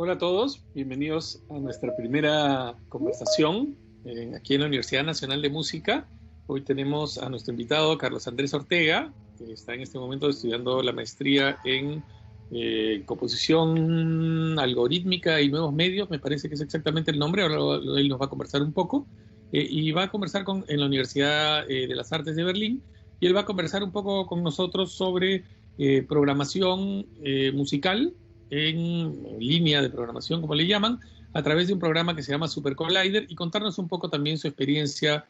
Hola a todos, bienvenidos a nuestra primera conversación aquí en la Universidad Nacional de Música. Hoy tenemos a nuestro invitado Carlos Andrés Ortega, que está en este momento estudiando la maestría en composición algorítmica y nuevos medios, me parece que es exactamente el nombre, ahora él nos va a conversar un poco, y va a conversar en la Universidad de las Artes de Berlín, y él va a conversar un poco con nosotros sobre programación musical en línea de programación, como le llaman, a través de un programa que se llama Super Collider y contarnos un poco también su experiencia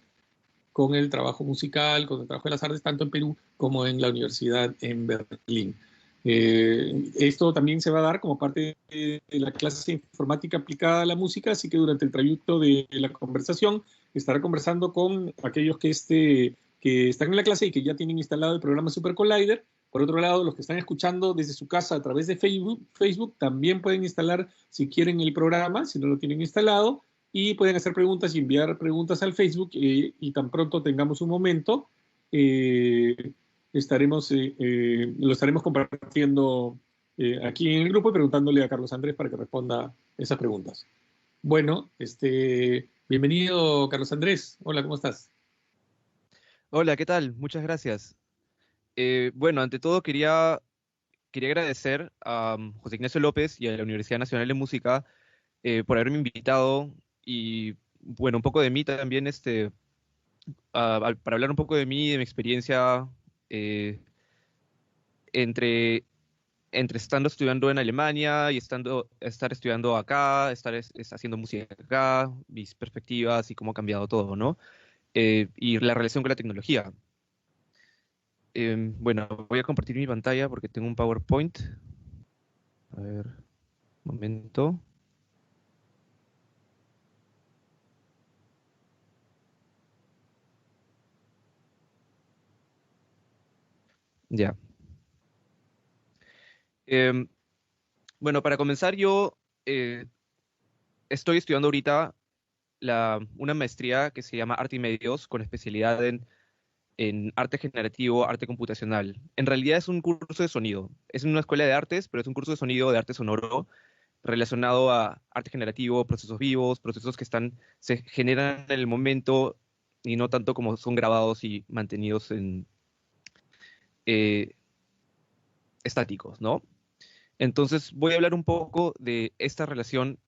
con el trabajo musical, con el trabajo de las artes, tanto en Perú como en la universidad en Berlín. Esto también se va a dar como parte de la clase de informática aplicada a la música, así que durante el trayecto de la conversación estará conversando con aquellos que están en la clase y que ya tienen instalado el programa Super Collider. Por otro lado, los que están escuchando desde su casa a través de Facebook también pueden instalar, si quieren, el programa, si no lo tienen instalado, y pueden hacer preguntas y enviar preguntas al Facebook y tan pronto tengamos un momento, eh, lo estaremos compartiendo aquí en el grupo y preguntándole a Carlos Andrés para que responda esas preguntas. Bueno, bienvenido Carlos Andrés. Hola, ¿cómo estás? Hola, ¿qué tal? Muchas gracias. Bueno, ante todo quería agradecer a José Ignacio López y a la Universidad Nacional de Música por haberme invitado y, bueno, un poco de mí también, para hablar un poco de mí, de mi experiencia eh, entre, entre estando estudiando en Alemania y estar estudiando acá, haciendo música acá, mis perspectivas y cómo ha cambiado todo, ¿no? Y la relación con la tecnología. Bueno, voy a compartir mi pantalla porque tengo un PowerPoint. A ver, un momento. Ya. Em, bueno, para comenzar, yo eh, estoy estudiando ahorita una maestría que se llama Arte y Medios con especialidad en arte generativo, arte computacional. En realidad es un curso de sonido. Es en una escuela de artes, pero es un curso de sonido, de arte sonoro, relacionado a arte generativo, procesos vivos, procesos se generan en el momento y no tanto como son grabados y mantenidos eh, estáticos, ¿no? Entonces voy a hablar un poco de esta relación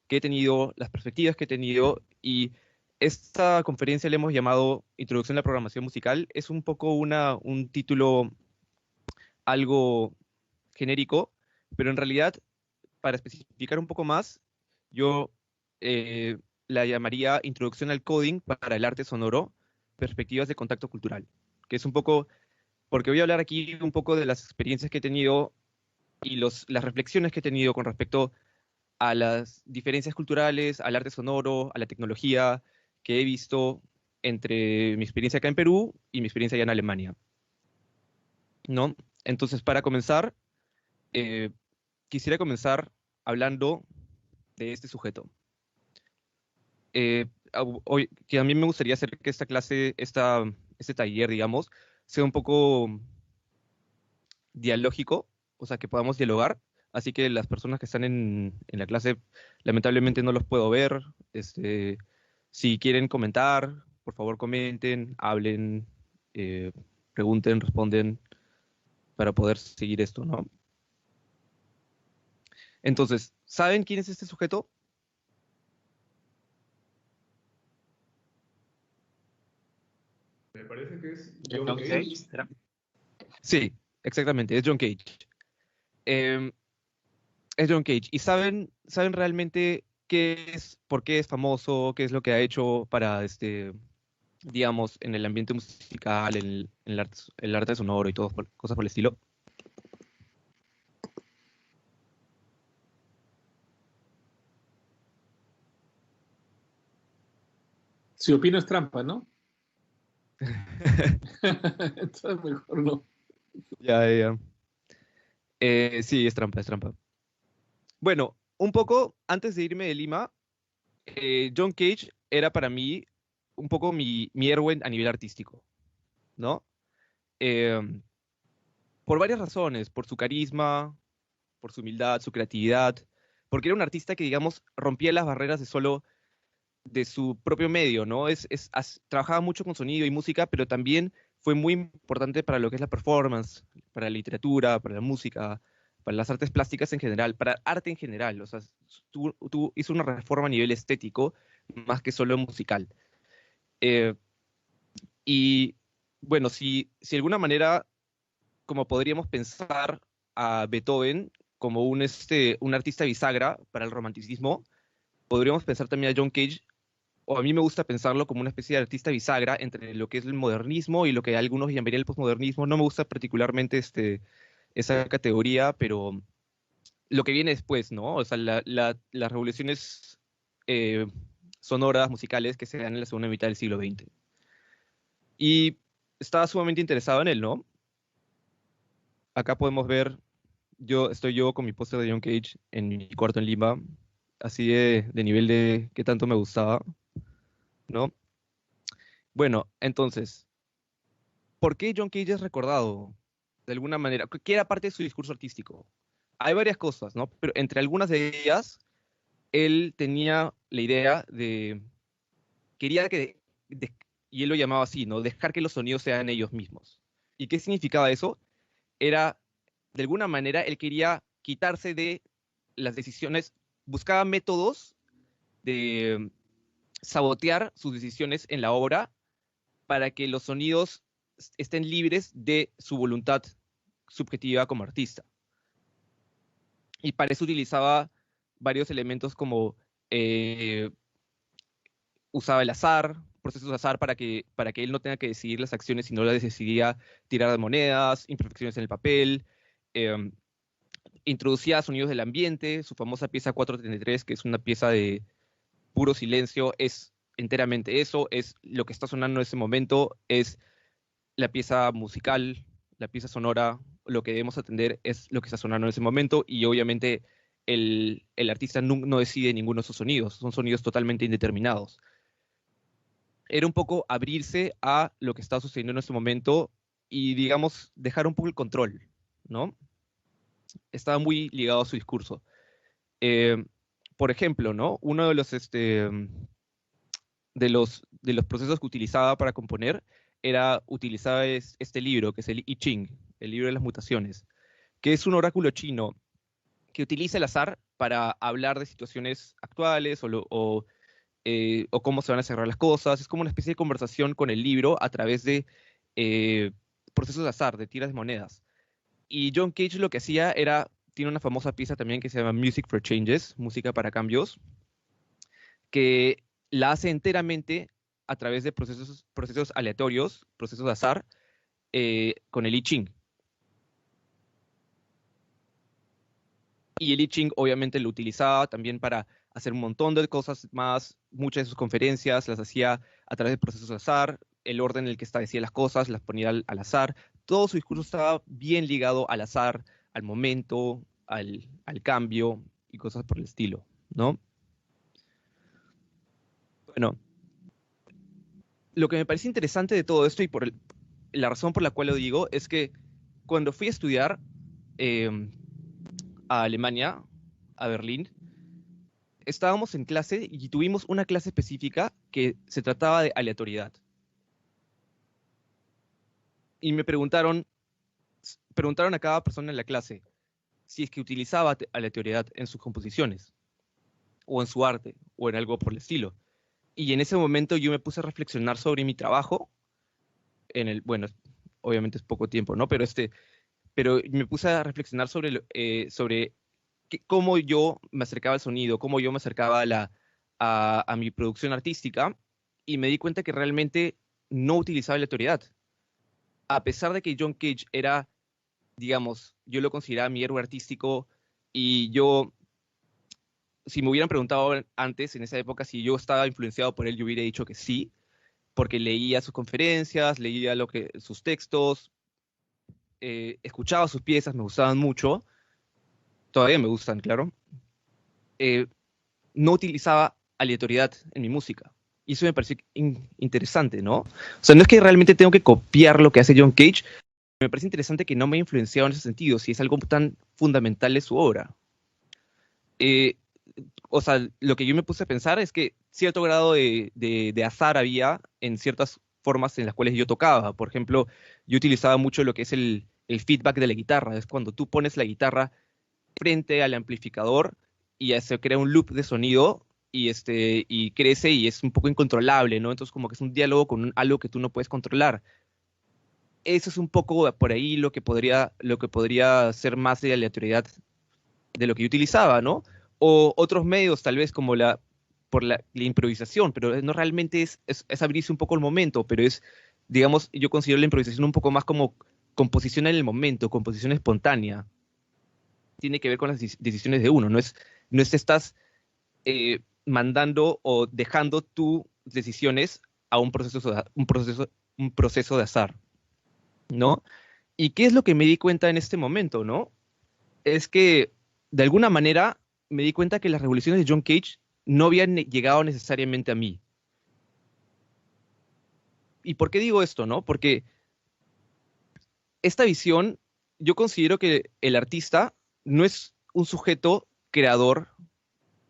que he tenido, las perspectivas que he tenido y esta conferencia le hemos llamado Introducción a la Programación Musical. Es un poco un título algo genérico, pero en realidad, para especificar un poco más, yo eh, la llamaría Introducción al Coding para el Arte Sonoro, Perspectivas de Contacto Cultural, que es un poco, porque voy a hablar aquí un poco de las experiencias que he tenido y las reflexiones que he tenido con respecto a las diferencias culturales, al arte sonoro, a la tecnología que he visto entre mi experiencia acá en Perú y mi experiencia allá en Alemania, ¿no? Entonces, para comenzar, eh, quisiera comenzar hablando de este sujeto. Hoy, que a mí me gustaría hacer que esta clase, este taller, digamos, sea un poco dialógico, o sea, que podamos dialogar. Así que las personas que están en la clase, lamentablemente no los puedo ver. Si quieren comentar, por favor comenten, hablen, eh, pregunten, responden para poder seguir esto, ¿no? Entonces, ¿saben quién es este sujeto? Me parece que es John John Cage. Cage, ¿será? Sí, exactamente, es John Cage. Em, es John Cage. ¿Y saben realmente por qué es famoso, qué es lo que ha hecho para digamos, en el ambiente musical, en el arte sonoro y todo, cosas por el estilo? Si opino es trampa, ¿no? Entonces mejor no. Ya, ya, ya. Sí, es trampa, es trampa. Bueno, un poco antes de irme de Lima, John Cage era para mí un poco mi héroe a nivel artístico, ¿no? Eh, por varias razones, por su carisma, por su humildad, su creatividad, porque era un artista que, digamos, rompía las barreras de su propio medio, ¿no? Trabajaba mucho con sonido y música, pero también fue muy importante para lo que es la performance, para la literatura, para la música, para las artes plásticas en general, para arte en general. O sea, hizo una reforma a nivel estético más que solo musical. Eh, y bueno, si de alguna manera, como podríamos pensar a Beethoven como un artista bisagra para el romanticismo, podríamos pensar también a John Cage, o a mí me gusta pensarlo como una especie de artista bisagra entre lo que es el modernismo y lo que algunos llamarían el posmodernismo. No me gusta particularmente esa categoría, pero lo que viene después, ¿no? O sea, las revoluciones eh, sonoras, musicales que se dan en la segunda mitad del siglo XX. Y estaba sumamente interesado en él, ¿no? Acá podemos ver, estoy yo con mi póster de John Cage en mi cuarto en Lima, así de nivel de qué tanto me gustaba, ¿no? Bueno, entonces, ¿por qué John Cage es recordado de alguna manera? ¿Qué era parte de su discurso artístico? Hay varias cosas, ¿no? Pero entre algunas de ellas, él tenía la idea quería y él lo llamaba así, ¿no? Dejar que los sonidos sean ellos mismos. ¿Y qué significaba eso? Era, de alguna manera, él quería quitarse de las decisiones, buscaba métodos de sabotear sus decisiones en la obra para que los sonidos estén libres de su voluntad subjetiva como artista. Y para eso utilizaba varios elementos como usaba el azar, procesos de azar para que él no tenga que decidir las acciones, sino las decidía tirar de monedas, imperfecciones en el papel, eh, introducía sonidos del ambiente, su famosa pieza 433, que es una pieza de puro silencio, es enteramente eso, es lo que está sonando en ese momento, es la pieza musical, la pieza sonora, lo que debemos atender es lo que está sonando en ese momento y obviamente el artista no decide ninguno de esos sonidos, son sonidos totalmente indeterminados. Era un poco abrirse a lo que está sucediendo en ese momento y, digamos, dejar un poco el control, ¿no? Estaba muy ligado a su discurso. Eh, por ejemplo, ¿no? Uno de los procesos que utilizaba para componer utilizaba este libro, que es el I Ching, el libro de las mutaciones, que es un oráculo chino que utiliza el azar para hablar de situaciones actuales o cómo se van a cerrar las cosas. Es como una especie de conversación con el libro a través de eh, procesos de azar, de tiras de monedas. Y John Cage lo que hacía tiene una famosa pieza también que se llama Music for Changes, música para cambios, que la hace enteramente a través de procesos aleatorios, procesos de azar, con el I Ching. Y el I Ching obviamente lo utilizaba también para hacer un montón de cosas más. Muchas de sus conferencias las hacía a través de procesos de azar, el orden en el que establecía las cosas las ponía al azar. Todo su discurso estaba bien ligado al azar, al momento, al cambio y cosas por el estilo, ¿no? Bueno, lo que me parece interesante de todo esto y la razón por la cual lo digo es que cuando fui a estudiar a Alemania, a Berlín, estábamos en clase y tuvimos una clase específica que se trataba de aleatoriedad. Y preguntaron a cada persona en la clase si es que utilizaba aleatoriedad en sus composiciones, o en su arte, o en algo por el estilo. Y en ese momento yo me puse a reflexionar sobre mi trabajo, bueno, obviamente es poco tiempo, ¿no? Pero me puse a reflexionar sobre cómo yo me acercaba al sonido, cómo yo me acercaba a mi producción artística, y me di cuenta que realmente no utilizaba aleatoriedad. A pesar de que John Cage era, digamos, yo lo consideraba mi héroe artístico, y si me hubieran preguntado antes, en esa época, si yo estaba influenciado por él, yo hubiera dicho que sí, porque leía sus conferencias, leía sus textos, escuchaba sus piezas, me gustaban mucho, todavía me gustan, claro. No utilizaba aleatoriedad en mi música. Y eso me pareció interesante, ¿no? O sea, no es que realmente tengo que copiar lo que hace John Cage, me parece interesante que no me ha influenciado en ese sentido, si es algo tan fundamental de su obra. Eh, o sea, lo que yo me puse a pensar es que cierto grado de azar había en ciertas formas en las cuales yo tocaba. Por ejemplo, yo utilizaba mucho lo que es el feedback de la guitarra. Es cuando tú pones la guitarra frente al amplificador y ya se crea un loop de sonido y crece y es un poco incontrolable, ¿no? Entonces como que es un diálogo con algo que tú no puedes controlar. Eso es un poco por ahí lo que podría ser más de aleatoriedad de lo que yo utilizaba, ¿no? O otros medios, tal vez como la improvisación, pero no realmente es abrirse un poco el momento, pero es, digamos, yo considero la improvisación un poco más como composición en el momento, composición espontánea. Tiene que ver con las decisiones de uno, no es estás mandando o dejando tus decisiones a un proceso de azar, ¿no? ¿Y qué es lo que me di cuenta en este momento, no? Es que, de alguna manera, me di cuenta que las revoluciones de John Cage no habían llegado necesariamente a mí. ¿Y por qué digo esto, no? Porque esta visión, yo considero que el artista no es un sujeto creador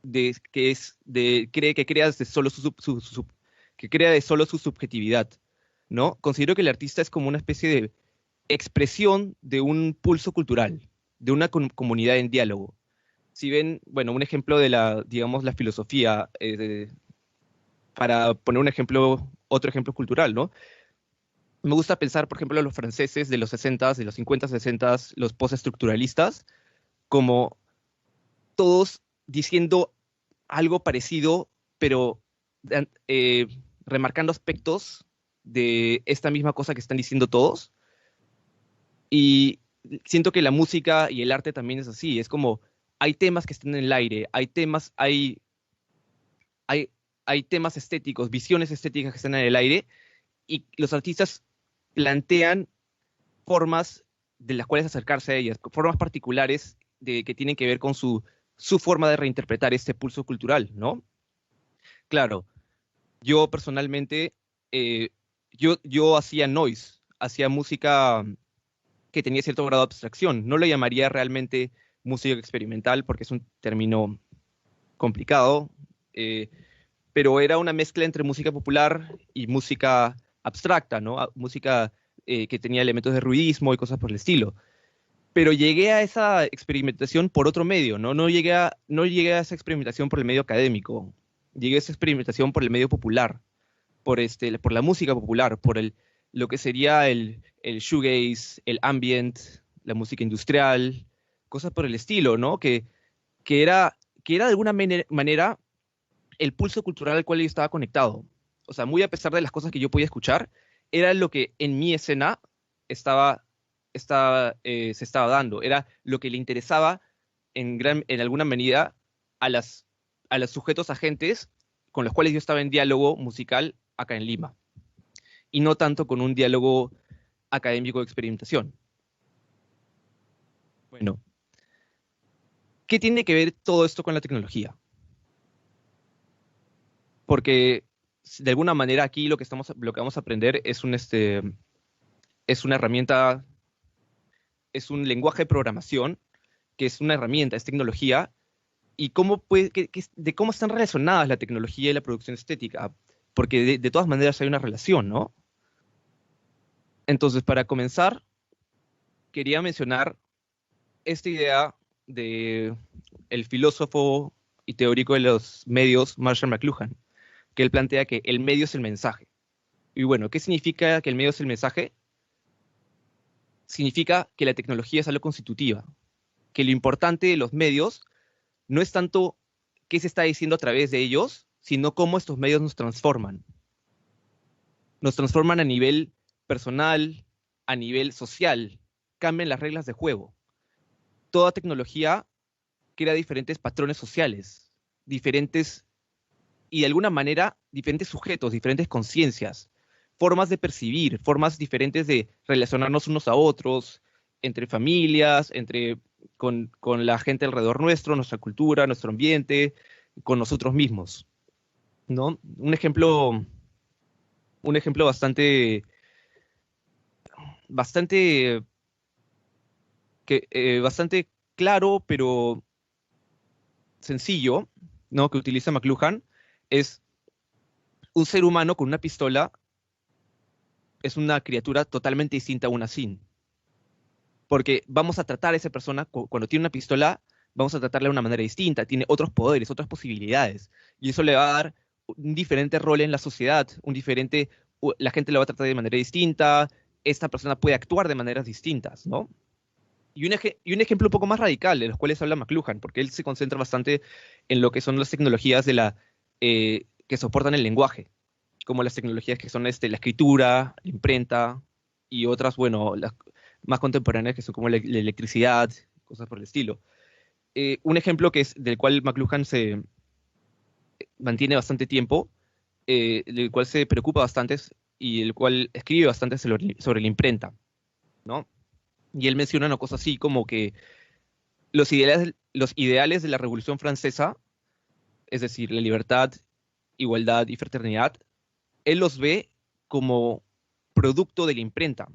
que crea de solo que crea de solo su subjetividad, ¿no? Considero que el artista es como una especie de expresión de un pulso cultural, de una comunidad en diálogo. Si ven, bueno, un ejemplo de digamos, la filosofía, para poner un ejemplo, otro ejemplo cultural, ¿no? Me gusta pensar, por ejemplo, a los franceses de los 60, de los 50, 60, los postestructuralistas, como todos diciendo algo parecido, pero eh, remarcando aspectos de esta misma cosa que están diciendo todos. Y siento que la música y el arte también es así. Es como hay temas que están en el aire, hay, hay temas estéticos, visiones estéticas que están en el aire, y los artistas plantean formas de las cuales acercarse a ellas, formas particulares que tienen que ver con su forma de reinterpretar este pulso cultural, ¿no? Claro, yo personalmente, eh, yo hacía noise, hacía música que tenía cierto grado de abstracción. No lo llamaría realmente música experimental porque es un término complicado, eh, pero era una mezcla entre música popular y música abstracta, ¿no? Música que tenía elementos de ruidismo y cosas por el estilo. Pero llegué a esa experimentación por otro medio, ¿no? No llegué a esa experimentación por el medio académico, llegué a esa experimentación por el medio popular, por la música popular, lo que sería el shoegaze, el ambient, la música industrial, cosas por el estilo, ¿no? Que era, que era de alguna manera el pulso cultural al cual yo estaba conectado. O sea, muy a pesar de las cosas que yo podía escuchar, era lo que en mi escena estaba, se estaba dando, era lo que le interesaba en alguna medida a a los sujetos agentes con los cuales yo estaba en diálogo musical acá en Lima, y no tanto con un diálogo académico de experimentación. Bueno, ¿qué tiene que ver todo esto con la tecnología? Porque de alguna manera aquí lo que vamos a aprender es una herramienta, es un lenguaje de programación, que es una herramienta, es tecnología, y de cómo están relacionadas la tecnología y la producción estética, porque de todas maneras hay una relación, ¿no? Entonces, para comenzar, quería mencionar esta idea de el filósofo y teórico de los medios, Marshall McLuhan, que él plantea que el medio es el mensaje. Y bueno, ¿qué significa que el medio es el mensaje? Significa que la tecnología es algo constitutiva, que lo importante de los medios no es tanto qué se está diciendo a través de ellos, sino cómo estos medios nos transforman. Nos transforman a nivel personal, a nivel social, cambian las reglas de juego. Toda tecnología crea diferentes patrones sociales, diferentes y de alguna manera diferentes sujetos, diferentes conciencias, formas de percibir, formas diferentes de relacionarnos unos a otros, entre familias, con la gente alrededor nuestro, nuestra cultura, nuestro ambiente, con nosotros mismos, ¿no? Un ejemplo bastante, bastante claro, pero sencillo, ¿no?, que utiliza McLuhan es un ser humano con una pistola es una criatura totalmente distinta a una sin. Porque vamos a tratar a esa persona, cuando tiene una pistola, vamos a tratarla de una manera distinta, tiene otros poderes, otras posibilidades, y eso le va a dar un diferente rol en la sociedad, la gente lo va a tratar de manera distinta, esta persona puede actuar de maneras distintas, ¿no? Y un ejemplo un poco más radical, de los cuales habla McLuhan, porque él se concentra bastante en lo que son las tecnologías que soportan el lenguaje, como las tecnologías que son la escritura, la imprenta, y otras, bueno, las más contemporáneas que son como la electricidad, cosas por el estilo. Un ejemplo del cual McLuhan se mantiene bastante tiempo, del cual se preocupa bastante y el cual escribe bastante sobre la imprenta, ¿no? Y él menciona una cosa así como que los ideales de la Revolución Francesa, es decir, la libertad, igualdad y fraternidad, él los ve como producto de la imprenta.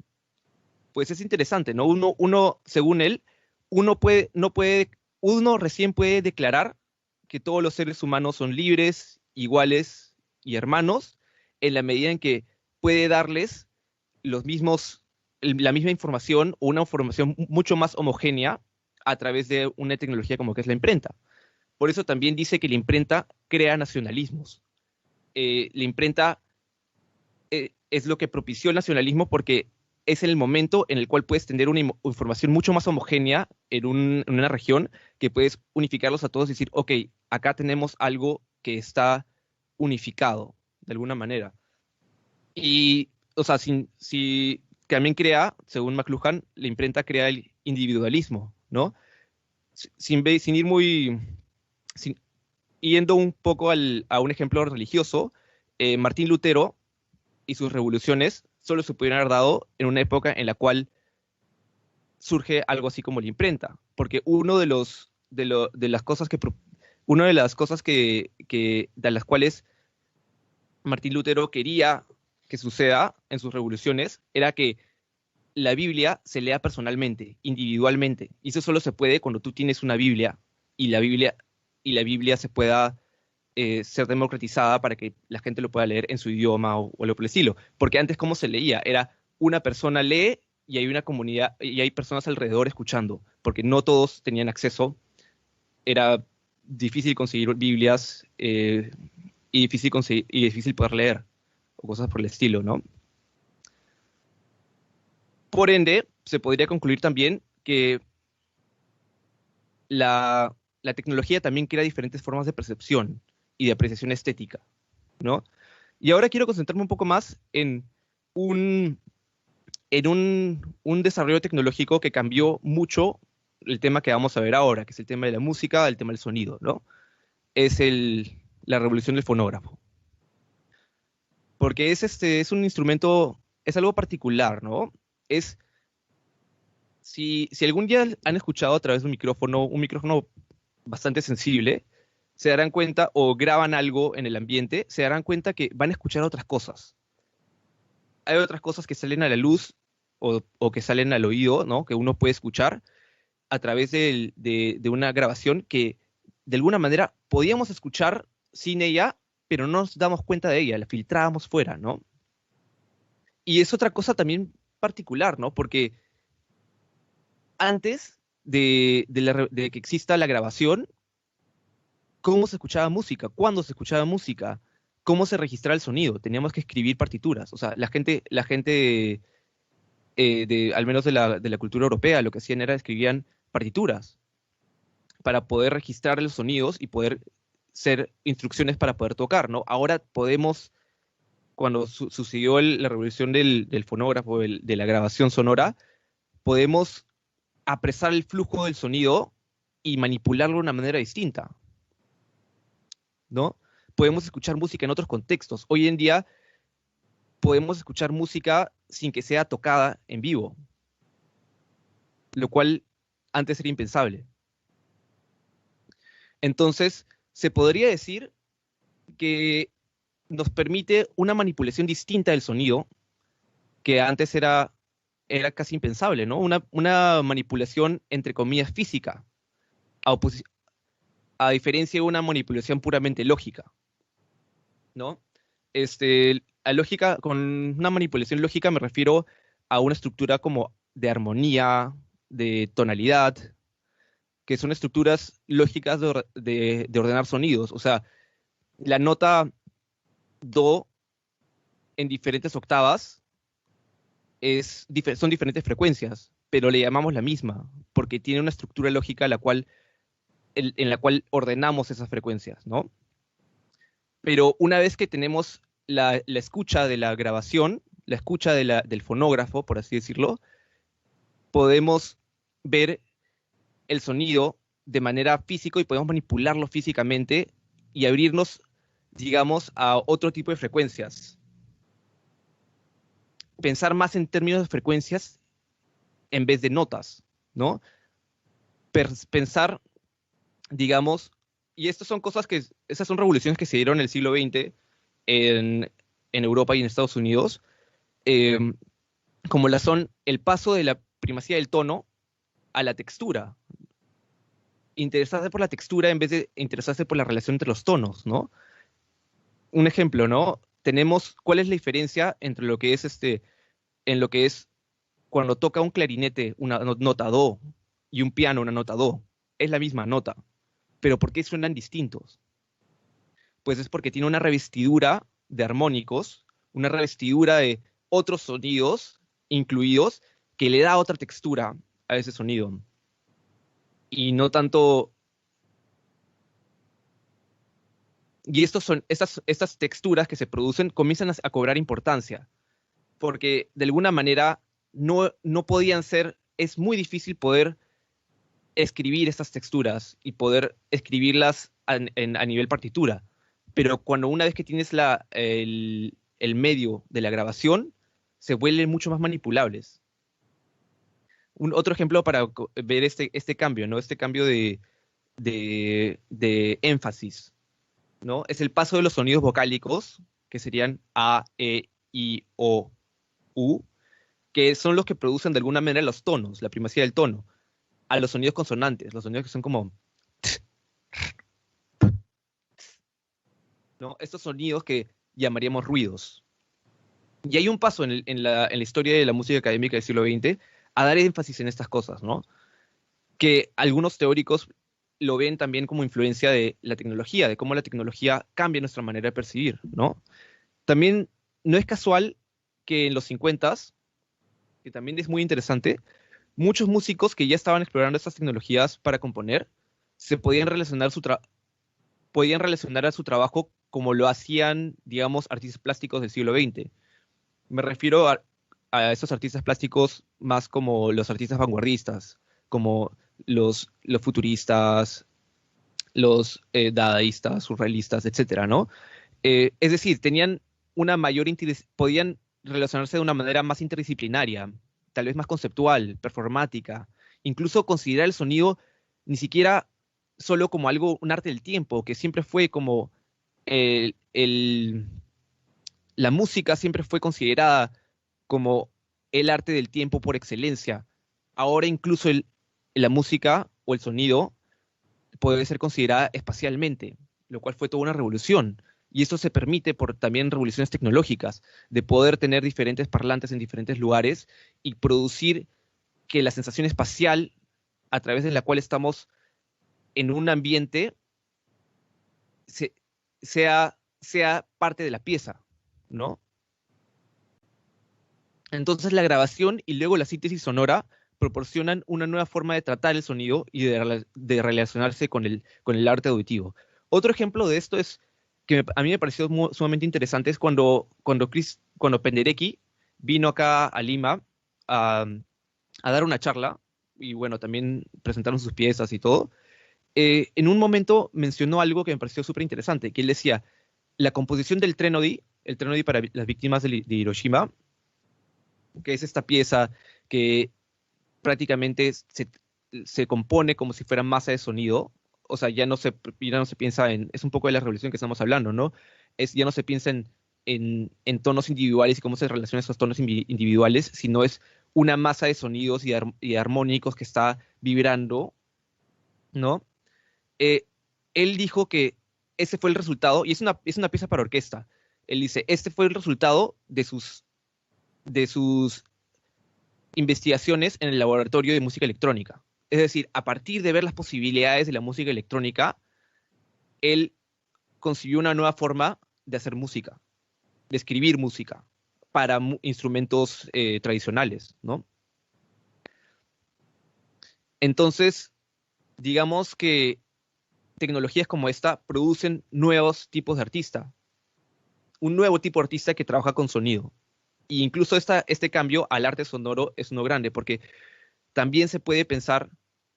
Pues es interesante, ¿no? Según él, uno recién puede declarar que todos los seres humanos son libres, iguales y hermanos, en la medida en que puede darles la misma información o una información mucho más homogénea a través de una tecnología como que es la imprenta. Por eso también dice que la imprenta crea nacionalismos. La imprenta es lo que propició el nacionalismo porque es el momento en el cual puedes tener una información mucho más homogénea en una región, que puedes unificarlos a todos y decir, ok, acá tenemos algo que está unificado, de alguna manera. Y, o sea, también según McLuhan, la imprenta crea el individualismo, ¿no? Sin ir yendo un poco a un ejemplo religioso, Martín Lutero y sus revoluciones solo se pudieron haber dado en una época en la cual surge algo así como la imprenta, porque una de las cosas de las cuales Martín Lutero quería que suceda en sus revoluciones era que la Biblia se lea personalmente, individualmente, y eso solo se puede cuando tú tienes una Biblia y la Biblia se pueda ser democratizada para que la gente lo pueda leer en su idioma o algo por el estilo. Porque antes, ¿cómo se leía? Era una persona lee y hay una comunidad y hay personas alrededor escuchando, porque no todos tenían acceso. Era difícil conseguir Biblias y difícil poder leer o cosas por el estilo, ¿no? Por ende, se podría concluir también que la tecnología también crea diferentes formas de percepción y de apreciación estética, ¿no? Y ahora quiero concentrarme un poco más en un desarrollo tecnológico que cambió mucho el tema que vamos a ver ahora, que es el tema de la música, el tema del sonido, ¿no? Es la revolución del fonógrafo. Porque es un instrumento, es algo particular, ¿no? Si algún día han escuchado a través de un micrófono bastante sensible, se darán cuenta, o graban algo en el ambiente, se darán cuenta que van a escuchar otras cosas. Hay otras cosas que salen a la luz o que salen al oído, ¿no? Que uno puede escuchar a través de una grabación que de alguna manera podíamos escuchar sin ella, pero no nos damos cuenta de ella, la filtrábamos fuera, ¿no? Y es otra cosa también particular, ¿no? Porque antes de que exista la grabación, ¿cómo se escuchaba música? ¿Cuándo se escuchaba música? ¿Cómo se registraba el sonido? Teníamos que escribir partituras. O sea, la gente al menos de la cultura europea, lo que hacían era escribían partituras para poder registrar los sonidos y poder ser instrucciones para poder tocar, ¿no? Ahora cuando sucedió la revolución del fonógrafo, de la grabación sonora, podemos apresar el flujo del sonido y manipularlo de una manera distinta, ¿no? Podemos escuchar música en otros contextos. Hoy en día podemos escuchar música sin que sea tocada en vivo, lo cual antes era impensable. Entonces, se podría decir que nos permite una manipulación distinta del sonido que antes era casi impensable, ¿no? Una manipulación, entre comillas, física, a diferencia de una manipulación puramente lógica, ¿no? A lógica, con una manipulación lógica me refiero a una estructura como de armonía, de tonalidad, que son estructuras lógicas de ordenar sonidos. O sea, la nota do en diferentes octavas son diferentes frecuencias, pero le llamamos la misma, porque tiene una estructura lógica en la cual ordenamos esas frecuencias, ¿no? Pero una vez que tenemos la escucha de la grabación, la escucha del fonógrafo, por así decirlo, podemos ver el sonido de manera física y podemos manipularlo físicamente y abrirnos, digamos, a otro tipo de frecuencias. Pensar más en términos de frecuencias en vez de notas, ¿no? Pensar, digamos, y estas son esas son revoluciones que se dieron en el siglo XX en Europa y en Estados Unidos, eh, como son el paso de la primacía del tono a la textura. Interesarse por la textura en vez de interesarse por la relación entre los tonos, ¿no? Un ejemplo, ¿no? ¿Cuál es la diferencia entre lo que es en lo que es cuando toca un clarinete una nota do y un piano una nota do? Es la misma nota, pero ¿por qué suenan distintos? Pues es porque tiene una revestidura de armónicos, una revestidura de otros sonidos incluidos que le da otra textura a ese sonido. Y no tanto... Y estas texturas que se producen comienzan a cobrar importancia, porque de alguna manera no podían ser, es muy difícil poder escribir estas texturas y poder escribirlas a nivel partitura. Pero una vez que tienes el medio de la grabación, se vuelven mucho más manipulables. Otro ejemplo para ver este cambio, ¿no? Este cambio de énfasis, ¿no? Es el paso de los sonidos vocálicos, que serían A, E, I, O, U, que son los que producen de alguna manera los tonos, la primacía del tono, a los sonidos consonantes, los sonidos que son como... ¿no? Estos sonidos que llamaríamos ruidos. Y hay un paso en la historia de la música académica del siglo XX a dar énfasis en estas cosas, ¿no? Que algunos teóricos lo ven también como influencia de la tecnología, de cómo la tecnología cambia nuestra manera de percibir, ¿no? También no es casual que en los 50s, que también es muy interesante, muchos músicos que ya estaban explorando estas tecnologías para componer, se podían relacionar a su trabajo como lo hacían, digamos, artistas plásticos del siglo XX. Me refiero a esos artistas plásticos más como los artistas vanguardistas, como los futuristas, los dadaístas, surrealistas, etcétera, ¿no? Es decir, tenían podían relacionarse de una manera más interdisciplinaria, tal vez más conceptual, performática, incluso considerar el sonido ni siquiera solo como un arte del tiempo, que siempre fue como la música siempre fue considerada como el arte del tiempo por excelencia. Ahora incluso la música o el sonido puede ser considerada espacialmente, lo cual fue toda una revolución. Y esto se permite por también revoluciones tecnológicas, de poder tener diferentes parlantes en diferentes lugares y producir que la sensación espacial a través de la cual estamos en un ambiente sea parte de la pieza, ¿no? Entonces la grabación y luego la síntesis sonora proporcionan una nueva forma de tratar el sonido y de relacionarse con el arte auditivo. Otro ejemplo de esto es que a mí me pareció sumamente interesante es cuando Penderecki vino acá a Lima a dar una charla y bueno, también presentaron sus piezas y todo. En un momento mencionó algo que me pareció súper interesante, que él decía, la composición del Trénodi, el Trénodi para las víctimas de Hiroshima, que es esta pieza que prácticamente se compone como si fuera masa de sonido, o sea, ya no se piensa es un poco de la revolución que estamos hablando, ¿no? Ya no se piensa en tonos individuales y cómo se relacionan esos tonos individuales, sino es una masa de sonidos y armónicos que está vibrando, ¿no? él dijo que ese fue el resultado, y es una pieza para orquesta. Él dice, este fue el resultado de sus investigaciones en el laboratorio de música electrónica. Es decir, a partir de ver las posibilidades de la música electrónica, él concibió una nueva forma de hacer música, de escribir música para instrumentos tradicionales, ¿no? Entonces, digamos que tecnologías como esta producen nuevos tipos de artista, un nuevo tipo de artista que trabaja con sonido. E incluso este cambio al arte sonoro es uno grande, porque también se puede pensar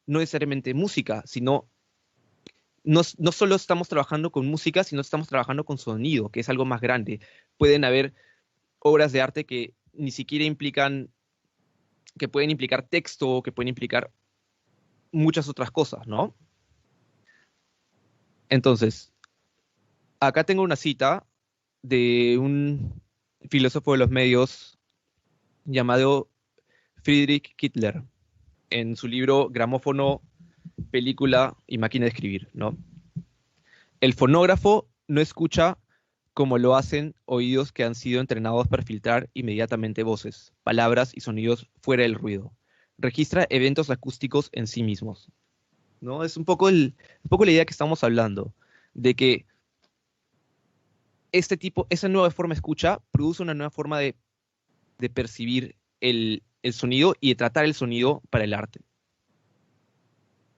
no necesariamente música, sino no solo estamos trabajando con música, sino estamos trabajando con sonido, que es algo más grande. Pueden haber obras de arte que ni siquiera implican, que pueden implicar texto, que pueden implicar muchas otras cosas, ¿no? Entonces, acá tengo una cita de un filósofo de los medios llamado Friedrich Kittler, en su libro Gramófono, película y máquina de escribir, ¿no? El fonógrafo no escucha como lo hacen oídos que han sido entrenados para filtrar inmediatamente voces, palabras y sonidos fuera del ruido. Registra eventos acústicos en sí mismos, ¿no? Es un poco la idea que estamos hablando, de que esa nueva forma de escucha produce una nueva forma de percibir el sonido y de tratar el sonido para el arte.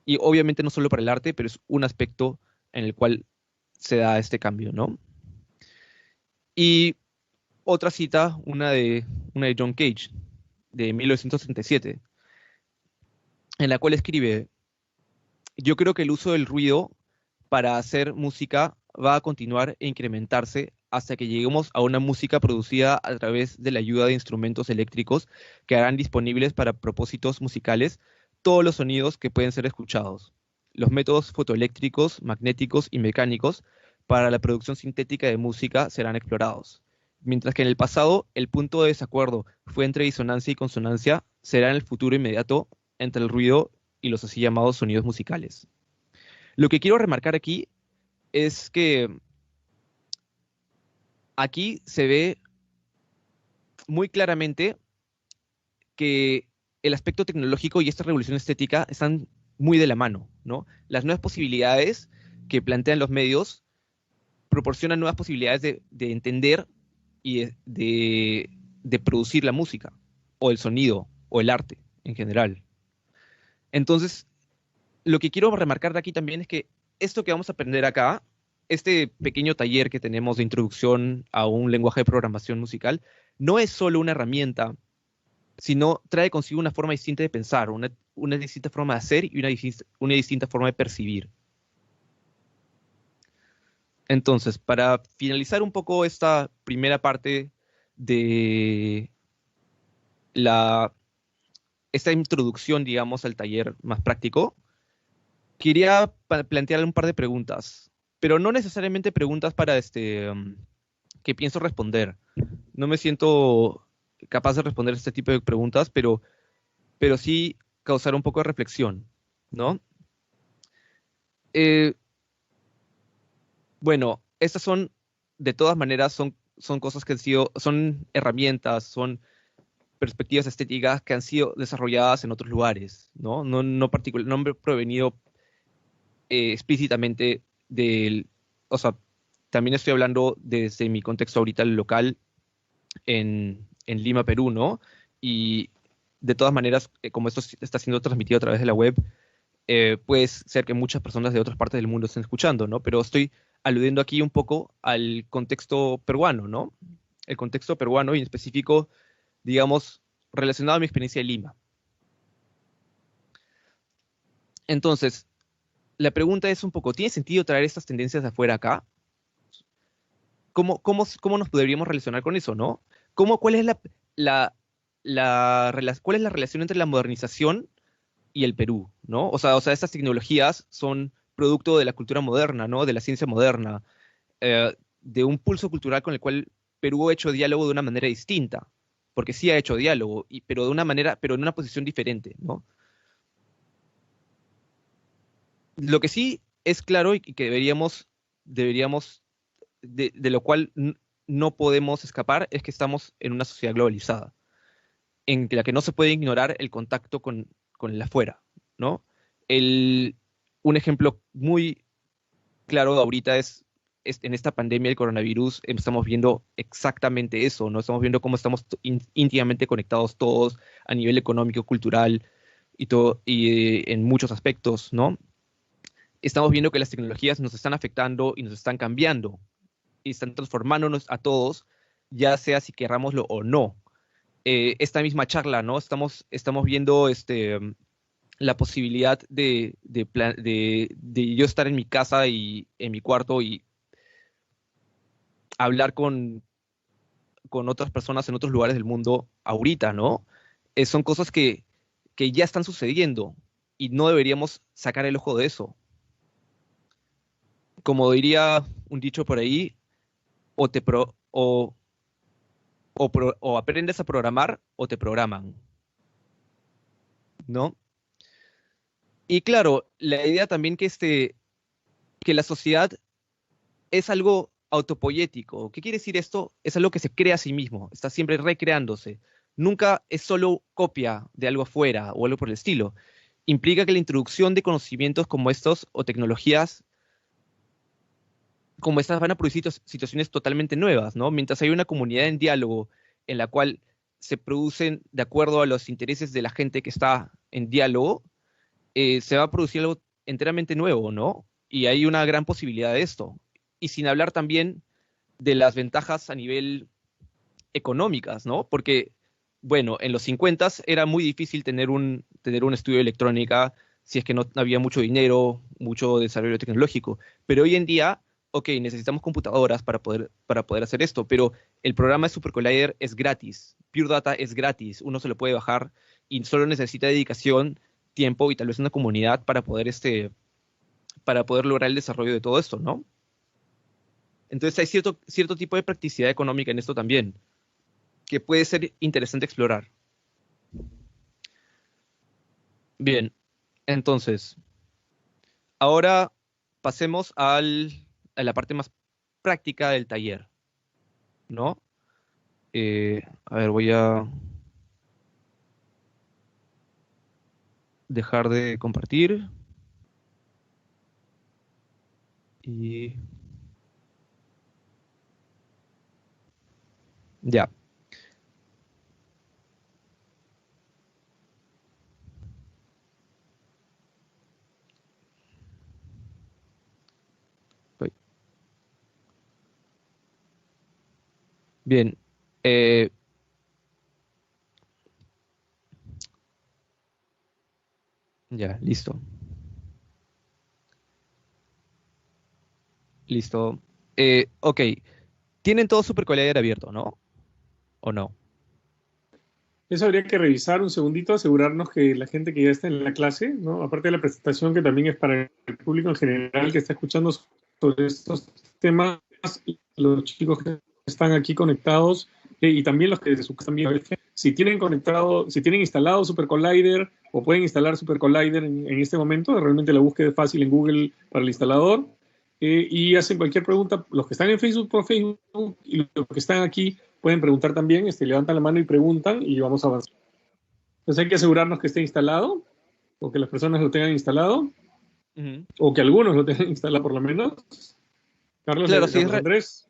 Y obviamente no solo para el arte, pero es un aspecto en el cual se da este cambio, ¿no? Y otra cita, una de John Cage, de 1937, en la cual escribe: yo creo que el uso del ruido para hacer música va a continuar e incrementarse hasta que lleguemos a una música producida a través de la ayuda de instrumentos eléctricos que harán disponibles para propósitos musicales todos los sonidos que pueden ser escuchados. Los métodos fotoeléctricos, magnéticos y mecánicos para la producción sintética de música serán explorados. Mientras que en el pasado el punto de desacuerdo fue entre disonancia y consonancia, será en el futuro inmediato entre el ruido y los así llamados sonidos musicales. Lo que quiero remarcar aquí es que aquí se ve muy claramente que el aspecto tecnológico y esta revolución estética están muy de la mano, ¿no? Las nuevas posibilidades que plantean los medios proporcionan nuevas posibilidades de entender y de producir la música, o el sonido, o el arte en general. Entonces, lo que quiero remarcar de aquí también es que esto que vamos a aprender acá, este pequeño taller que tenemos de introducción a un lenguaje de programación musical, no es solo una herramienta, sino trae consigo una forma distinta de pensar, una distinta forma de hacer y una distinta forma de percibir. Entonces, para finalizar un poco esta primera parte de esta introducción, digamos, al taller más práctico, quería plantearle un par de preguntas, pero no necesariamente preguntas para que pienso responder. No me siento capaz de responder este tipo de preguntas, pero sí causar un poco de reflexión, ¿no? Eh, bueno, estas son, de todas maneras, son cosas que son herramientas, son perspectivas estéticas que han sido desarrolladas en otros lugares, ¿no? No han provenido explícitamente o sea, también estoy hablando desde mi contexto ahorita local en Lima, Perú, ¿no? Y de todas maneras, como esto está siendo transmitido a través de la web, puede ser que muchas personas de otras partes del mundo estén escuchando, ¿no? Pero estoy aludiendo aquí un poco al contexto peruano, ¿no? El contexto peruano y en específico, digamos, relacionado a mi experiencia en Lima. Entonces, la pregunta es un poco, ¿tiene sentido traer estas tendencias de afuera acá? ¿Cómo nos podríamos relacionar con eso, no? ¿Cuál es cuál es la relación entre la modernización y el Perú, ¿no? O sea, estas tecnologías son producto de la cultura moderna, ¿no? De la ciencia moderna, de un pulso cultural con el cual Perú ha hecho diálogo de una manera distinta, porque sí ha hecho diálogo, pero de una manera, pero en una posición diferente, ¿no? Lo que sí es claro y que de lo cual no podemos escapar, es que estamos en una sociedad globalizada, en la que no se puede ignorar el contacto con el afuera, ¿no? El, un ejemplo muy claro ahorita es en esta pandemia del coronavirus, estamos viendo exactamente eso, ¿no? Estamos viendo cómo estamos íntimamente conectados todos a nivel económico, cultural y todo, y en muchos aspectos, ¿no? Estamos viendo que las tecnologías nos están afectando y nos están cambiando y están transformándonos a todos, ya sea si querrámoslo o no. Esta misma charla, ¿no? Estamos viendo la posibilidad de yo estar en mi casa y en mi cuarto y hablar con otras personas en otros lugares del mundo ahorita, ¿no? Son cosas que ya están sucediendo y no deberíamos sacar el ojo de eso. Como diría un dicho por ahí, o aprendes a programar o te programan, ¿no? Y claro, la idea también que la sociedad es algo autopoyético. ¿Qué quiere decir esto? Es algo que se crea a sí mismo, está siempre recreándose. Nunca es solo copia de algo afuera o algo por el estilo. Implica que la introducción de conocimientos como estos o tecnologías como estas van a producir situaciones totalmente nuevas, ¿no? Mientras hay una comunidad en diálogo en la cual se producen de acuerdo a los intereses de la gente que está en diálogo, se va a producir algo enteramente nuevo, ¿no? Y hay una gran posibilidad de esto. Y sin hablar también de las ventajas a nivel económicas, ¿no? Porque, bueno, en los 50 era muy difícil tener un estudio de electrónica si es que no había mucho dinero, mucho desarrollo tecnológico. Pero hoy en día, ok, necesitamos computadoras para poder hacer esto, pero el programa de Super Collider es gratis. Pure Data es gratis, uno se lo puede bajar y solo necesita dedicación, tiempo y tal vez una comunidad para poder lograr el desarrollo de todo esto, ¿no? Entonces hay cierto tipo de practicidad económica en esto también, que puede ser interesante explorar. Bien, entonces, ahora pasemos a la parte más práctica del taller, ¿no? A ver, voy a dejar de compartir y ya. Voy. Bien, eh, ya, listo, listo. Ok, tienen todo Super Collider abierto, ¿no? ¿O no? Eso habría que revisar un segundito, asegurarnos que la gente que ya está en la clase, ¿no? Aparte de la presentación que también es para el público en general que está escuchando sobre estos temas, los chicos que están aquí conectados y también los que desde su casa también, si tienen conectado, si tienen instalado Super Collider o pueden instalar Super Collider en este momento, realmente la búsqueda es fácil en Google para el instalador. Y hacen cualquier pregunta, los que están en Facebook por Facebook y los que están aquí pueden preguntar también, levantan la mano y preguntan y vamos a avanzar. Entonces hay que asegurarnos que esté instalado o que las personas lo tengan instalado Ujú. o que algunos lo tengan instalado por lo menos. Carlos, Claro, sí, Carlos Andrés.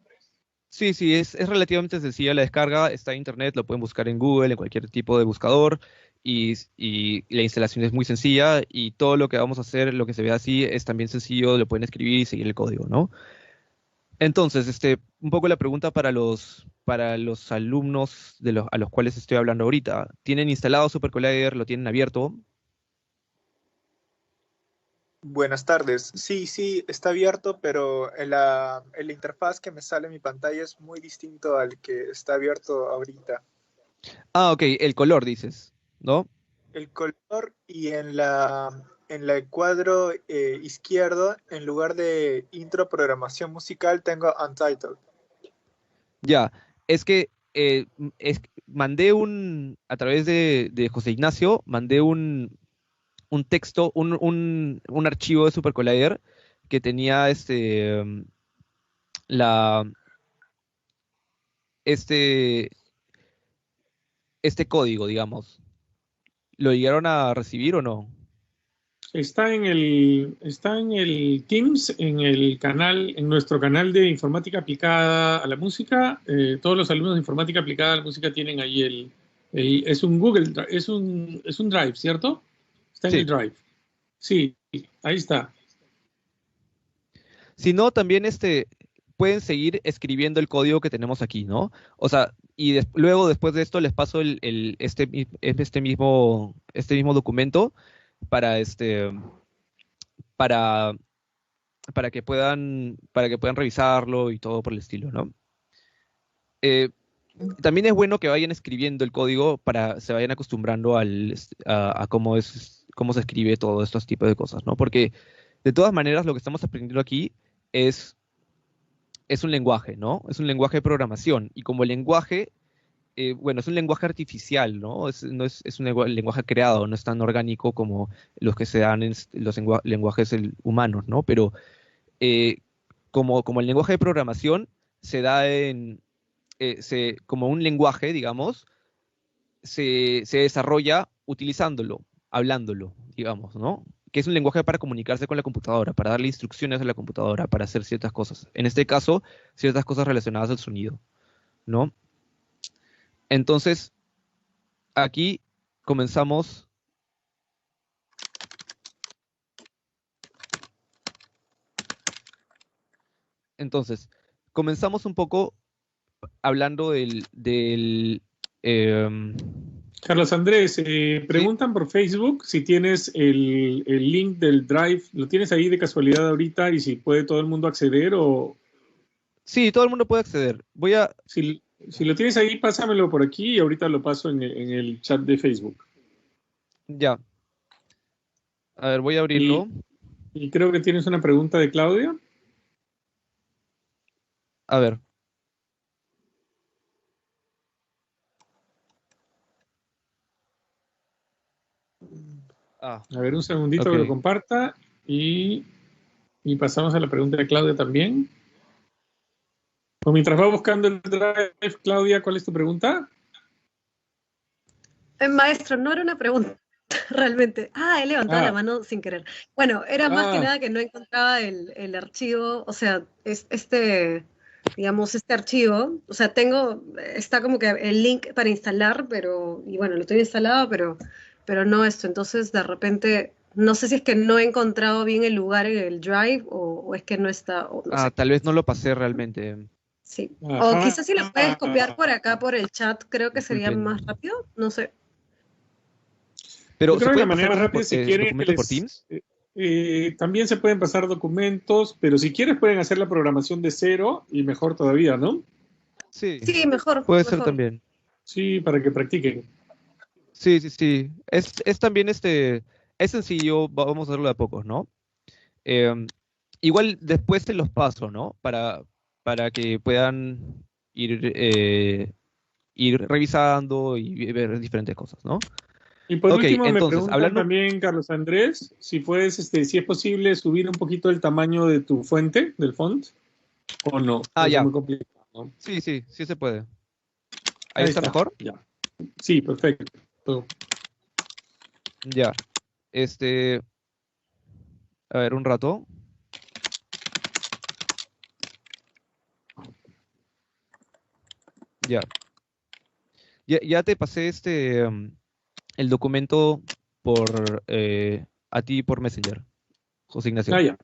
sí, es relativamente sencilla la descarga, está en internet, lo pueden buscar en Google, en cualquier tipo de buscador, y la instalación es muy sencilla, y todo lo que vamos a hacer, lo que se ve así, es también sencillo, lo pueden escribir y seguir el código, ¿no? Entonces, un poco la pregunta para los alumnos a los cuales estoy hablando ahorita. ¿Tienen instalado Super Collider? ¿Lo tienen abierto? Buenas tardes. Sí, sí, está abierto, pero la interfaz que me sale en mi pantalla es muy distinto al que está abierto ahorita. Ah, ok, el color dices, ¿no? El color y en el cuadro izquierdo, en lugar de intro programación musical, tengo Untitled. Ya, es que mandé a través de José Ignacio, mandé un texto, un archivo de Super Collider que tenía la, este, este código, digamos. ¿Lo llegaron a recibir o no? Está en el Teams, en el canal, en nuestro canal de informática aplicada a la música. Todos los alumnos de informática aplicada a la música tienen ahí es un es un Drive, ¿cierto? Está en el Sí. Drive. Sí, ahí está. Si no, también pueden seguir escribiendo el código que tenemos aquí, ¿no? O sea, y luego después de esto les paso este mismo documento para para, para que puedan revisarlo y todo por el estilo, ¿no? Eh, También es bueno que vayan escribiendo el código para se vayan acostumbrando a cómo se escribe todos estos tipos de cosas, ¿no? Porque de todas maneras lo que estamos aprendiendo aquí es, es un lenguaje, ¿no? Es un lenguaje de programación. Y como lenguaje, bueno, es un lenguaje artificial, ¿no? No es un lenguaje creado, no es tan orgánico como los que se dan en los lenguajes humanos, ¿no? Pero eh, como el lenguaje de programación se da como un lenguaje, digamos, se desarrolla utilizándolo, hablándolo, digamos, ¿no? Que es un lenguaje para comunicarse con la computadora, para darle instrucciones a la computadora, para hacer ciertas cosas. En este caso, ciertas cosas relacionadas al sonido, ¿no? Entonces, aquí comenzamos. Entonces, comenzamos un poco hablando em, Carlos Andrés, sí, preguntan por Facebook si tienes el link del Drive. ¿Lo tienes ahí de casualidad ahorita y si puede todo el mundo acceder o sí, todo el mundo puede acceder. si lo tienes ahí, pásamelo por aquí y ahorita lo paso en el chat de Facebook. Ya, a ver, voy a Y, abrirlo. y creo que tienes una pregunta de Claudia. A ver. Ah, A ver, un segundito ok. que lo comparta y pasamos a la pregunta de Claudia también. O mientras va buscando el Drive, Claudia, ¿cuál es tu pregunta? Maestro, no era una pregunta realmente. He levantado la Ah, mano sin querer. Bueno, era más que ah, nada que no encontraba el archivo, o sea, digamos, este archivo, o sea, está como que el link para instalar, y bueno, lo tengo instalado, pero no esto. Entonces, de repente, no sé si es que no he encontrado bien el lugar en el Drive o es que no está, o no sé. Tal vez no lo pasé realmente. Sí. O ajá. quizás si lo puedes copiar por acá, por el chat, creo que sería Disculpen. más rápido, no sé. Yo Pero ¿se creo que la pueden manera pasar más rápida, si quieren, documentos por Teams? también se pueden pasar documentos, pero si quieres pueden hacer la programación de cero y mejor todavía, ¿no? Sí, Sí, mejor, puede ser mejor. también. Sí, para que practiquen. Sí, sí, sí. Es también es sencillo, vamos a hacerlo de a pocos, ¿no? Em, Igual después te los paso, ¿no? Para que puedan ir revisando y ver diferentes cosas, ¿no? Y por Ok, último, me entonces, preguntan hablando. también, Carlos Andrés, si puedes, si es posible subir un poquito el tamaño de tu fuente, del font, o no, o eso es Ya. muy complicado, ¿no? Sí, sí, sí se puede. ¿Ahí Ahí está está, mejor? ya. Sí, perfecto. Ya. Este, a ver, un rato. Ya. Ya te pasé el documento a ti por Messenger, José Ignacio. Ya.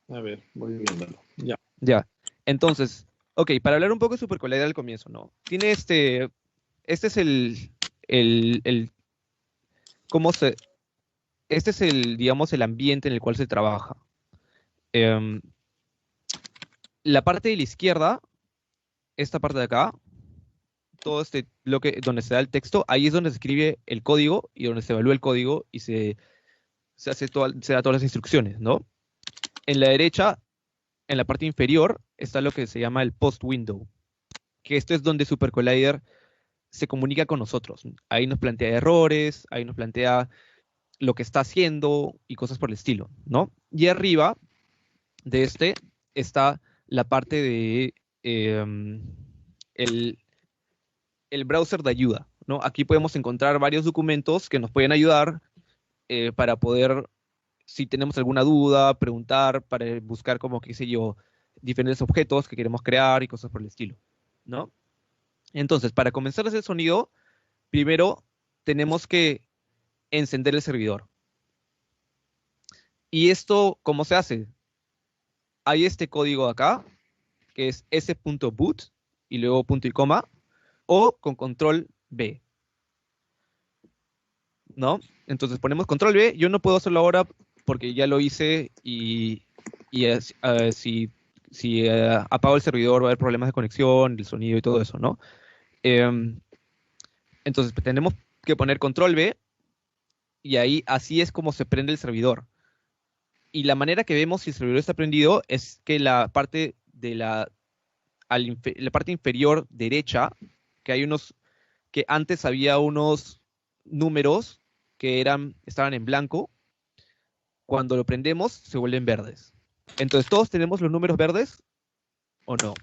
A ver, voy viéndolo. Ya. Ya. Entonces, ok, para hablar un poco de Super Collider al comienzo, ¿no? Tiene este es el, cómo se, este es digamos, el ambiente en el cual se trabaja. Em, la parte de la izquierda, esta parte de acá, todo este bloque donde se da el texto, ahí es donde se escribe el código y donde se evalúa el código y se da todas las instrucciones, ¿no? En la derecha, en la parte inferior, está lo que se llama el post window, que esto es donde Super Collider se comunica con nosotros. Ahí nos plantea errores, ahí nos plantea lo que está haciendo y cosas por el estilo, ¿no? Y arriba de este está la parte de el browser de ayuda, ¿no? Aquí podemos encontrar varios documentos que nos pueden ayudar para poder, si tenemos alguna duda, preguntar, para buscar como, qué sé yo, diferentes objetos que queremos crear y cosas por el estilo, ¿no? Entonces, para comenzar a hacer sonido, primero tenemos que encender el servidor. ¿Y esto cómo se hace? Hay este código acá, que es s.boot, y luego punto y coma, o con control B, ¿no? Entonces ponemos control B. Yo no puedo hacerlo ahora porque ya lo hice y si apago el servidor va a haber problemas de conexión, el sonido y todo eso, ¿no? Entonces tenemos que poner control B y ahí así es como se prende el servidor. Y la manera que vemos si el servidor está prendido es que la parte de la parte inferior derecha, que antes había unos números que estaban en blanco, cuando lo prendemos se vuelven verdes. Entonces, ¿todos tenemos los números verdes o no?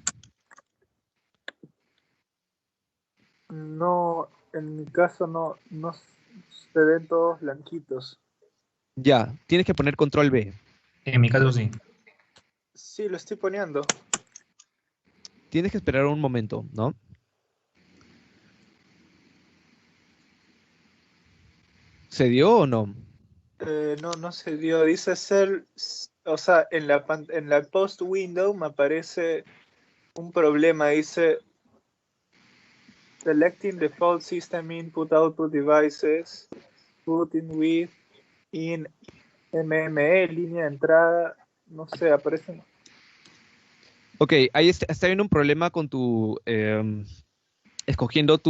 No, en mi caso no se ven todos blanquitos. Ya, tienes que poner control B. En mi caso sí. Sí, lo estoy poniendo. Tienes que esperar un momento, ¿no? ¿Se dio o no? No se dio. Dice ser, o sea, en la post window me aparece un problema. Dice selecting default system input output devices, putting with in MME, línea de entrada. No sé, aparecen. Ok, ahí está habiendo un problema con escogiendo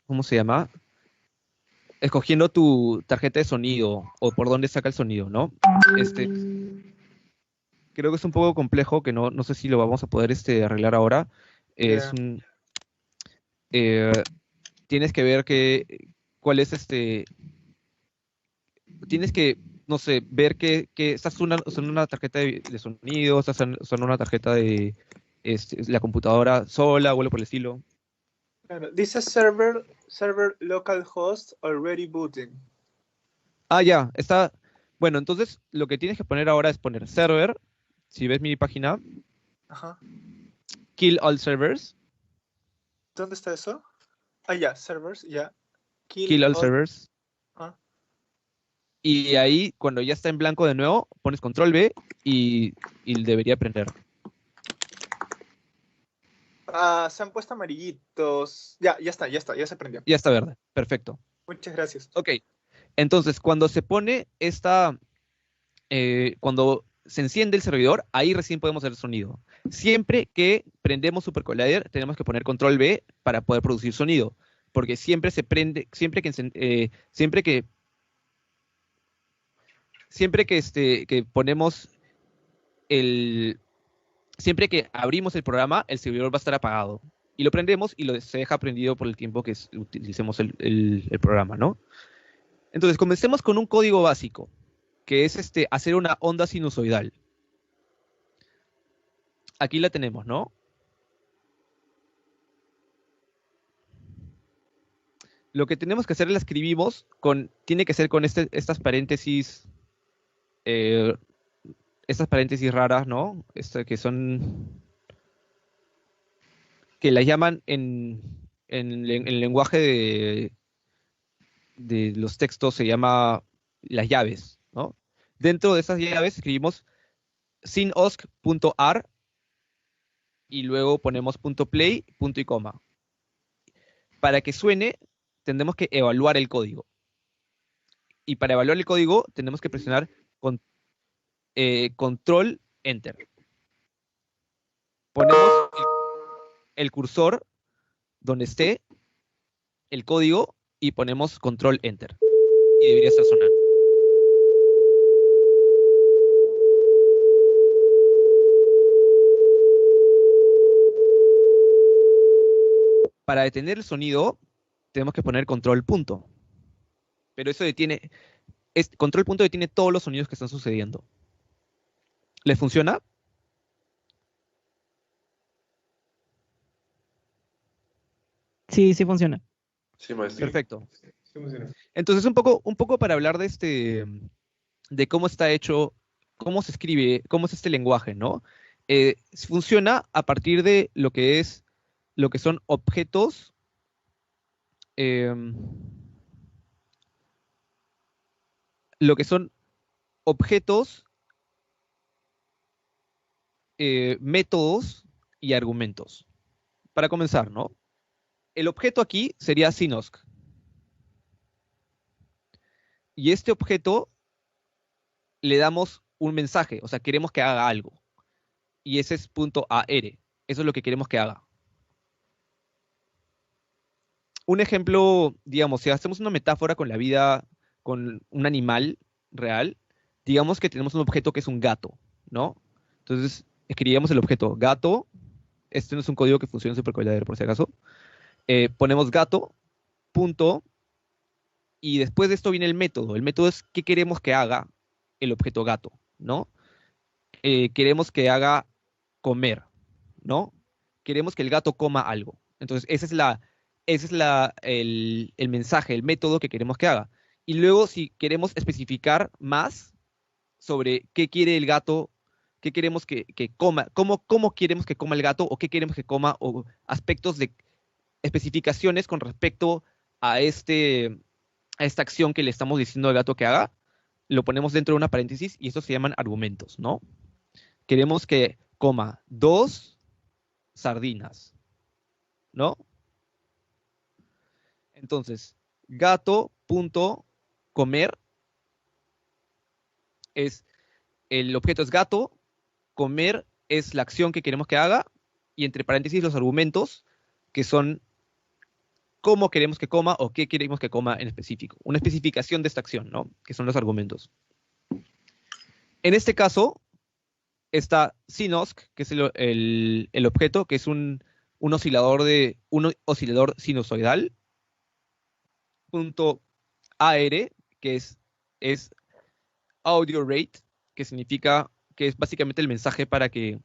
¿cómo se llama? Escogiendo tu tarjeta de sonido o por dónde saca el sonido, ¿no? Creo que es un poco complejo, que no sé si lo vamos a poder arreglar ahora. Yeah. Tienes que ver cuál es tienes que, no sé, ver que estás usando una tarjeta de sonido, estás usando una tarjeta de la computadora sola o algo por el estilo. Claro, dice server localhost already booting. Ah, ya, está. Bueno, entonces lo que tienes que poner ahora es poner server. Si ves mi página, Ajá. kill all servers. ¿Dónde está eso? Ah, ya, servers, ya. Kill all servers. Ah. Y ahí, cuando ya está en blanco de nuevo, pones control B y debería prender. Ah, se han puesto amarillitos. Ya está, ya se prendió. Ya está verde. Perfecto. Muchas gracias. Ok. Entonces, cuando se pone cuando se enciende el servidor, ahí recién podemos hacer sonido. Siempre que prendemos SuperCollider, tenemos que poner control B para poder producir sonido. Porque siempre se prende, siempre que ponemos siempre que abrimos el programa, el servidor va a estar apagado. Y lo prendemos y se deja prendido por el tiempo que utilicemos el programa, ¿no? Entonces, comencemos con un código básico, que es hacer una onda sinusoidal. Aquí la tenemos, ¿no? Lo que tenemos que hacer la escribimos tiene que ser con estas paréntesis raras, ¿no? Que las llaman en el lenguaje de los textos se llama las llaves, ¿no? Dentro de esas llaves escribimos synosc.ar y luego ponemos .play, punto y coma. Para que suene, tendremos que evaluar el código. Y para evaluar el código, tenemos que presionar control enter. Ponemos el cursor donde esté el código y ponemos control enter. Y debería estar sonando. Para detener el sonido, tenemos que poner control punto. Pero eso detiene control.de tiene todos los sonidos que están sucediendo. ¿Les funciona? Sí, sí funciona. Sí, maestro. Perfecto. Sí, funciona. Entonces, un poco para hablar de cómo está hecho, cómo se escribe, cómo es este lenguaje, ¿no? Funciona a partir de lo que son objetos, lo que son objetos, métodos y argumentos. Para comenzar, ¿no? El objeto aquí sería Sinosk. Y este objeto le damos un mensaje, o sea, queremos que haga algo. Y ese es .ar. Eso es lo que queremos que haga. Un ejemplo, digamos, si hacemos una metáfora con la vida, con un animal real, digamos que tenemos un objeto que es un gato, ¿no? Entonces, escribiríamos el objeto gato. Este no es un código que funcione en SuperCompiler, por si acaso. Ponemos gato, punto, y después de esto viene el método. El método es qué queremos que haga el objeto gato, ¿no? Queremos que haga comer, ¿no? Queremos que el gato coma algo. Entonces, ese es el mensaje, el método que queremos que haga. Y luego, si queremos especificar más sobre qué quiere el gato, qué queremos que coma, cómo queremos que coma el gato, o qué queremos que coma, o aspectos de especificaciones con respecto a esta acción que le estamos diciendo al gato que haga, lo ponemos dentro de una paréntesis y estos se llaman argumentos, ¿no? Queremos que coma 2 sardinas, ¿no? Entonces, gato.comer el objeto es gato, comer es la acción que queremos que haga, y entre paréntesis los argumentos, que son cómo queremos que coma o qué queremos que coma en específico. Una especificación de esta acción, ¿no? Que son los argumentos. En este caso, está Sinosk, que es el objeto, que es un oscilador sinusoidal, .ar, que es audio rate, que significa que es básicamente el mensaje para que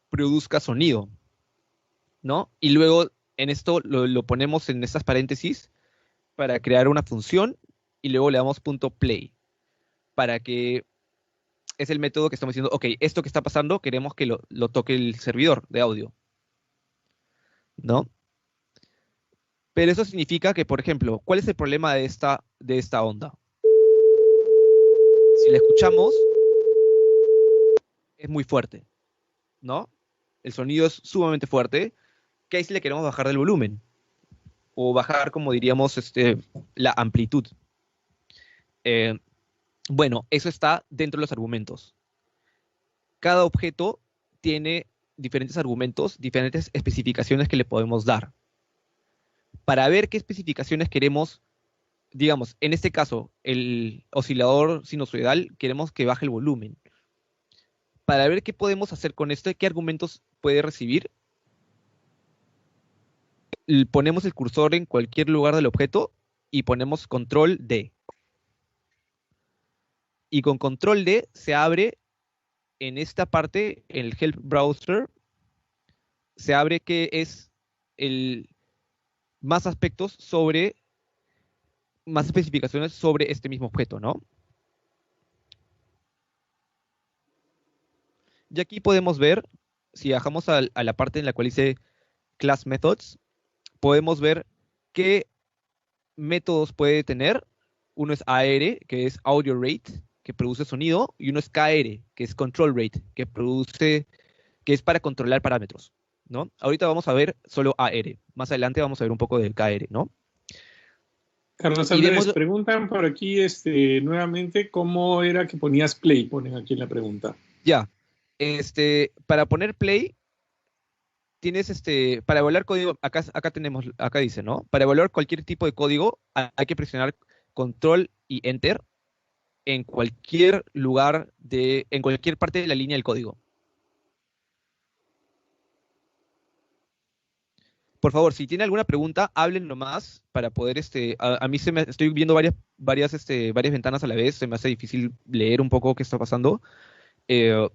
produzca sonido, ¿no? Y luego en esto lo ponemos en estas paréntesis para crear una función, y luego le damos .play, para que es el método que estamos diciendo, ok, esto que está pasando queremos que lo toque el servidor de audio, ¿no? Pero eso significa que, por ejemplo, ¿cuál es el problema de esta onda? Si la escuchamos, es muy fuerte, ¿no? El sonido es sumamente fuerte, que ahí sí le queremos bajar del volumen, o bajar, como diríamos, la amplitud. Bueno, eso está dentro de los argumentos. Cada objeto tiene diferentes argumentos, diferentes especificaciones que le podemos dar. Para ver qué especificaciones queremos, digamos, en este caso, el oscilador sinusoidal, queremos que baje el volumen. Para ver qué podemos hacer con esto, qué argumentos puede recibir, ponemos el cursor en cualquier lugar del objeto y ponemos control D. Y con control D se abre en esta parte, en el Help Browser, se abre que es más aspectos más especificaciones sobre este mismo objeto, ¿no? Y aquí podemos ver, si bajamos a la parte en la cual dice Class Methods, podemos ver qué métodos puede tener. Uno es AR, que es Audio Rate, que produce sonido, y uno es KR, que es Control Rate, que es para controlar parámetros, ¿no? Ahorita vamos a ver solo AR. Más adelante vamos a ver un poco del KR, ¿no? Carlos Andrés, preguntan por aquí nuevamente cómo era que ponías play, ponen aquí en la pregunta. Ya. Para poner play, tienes para evaluar código, acá dice, ¿no? Para evaluar cualquier tipo de código, hay que presionar control y enter en cualquier lugar en cualquier parte de la línea del código. Por favor, si tiene alguna pregunta, hablen nomás para poder, a mí estoy viendo varias ventanas a la vez, se me hace difícil leer un poco qué está pasando. Eh,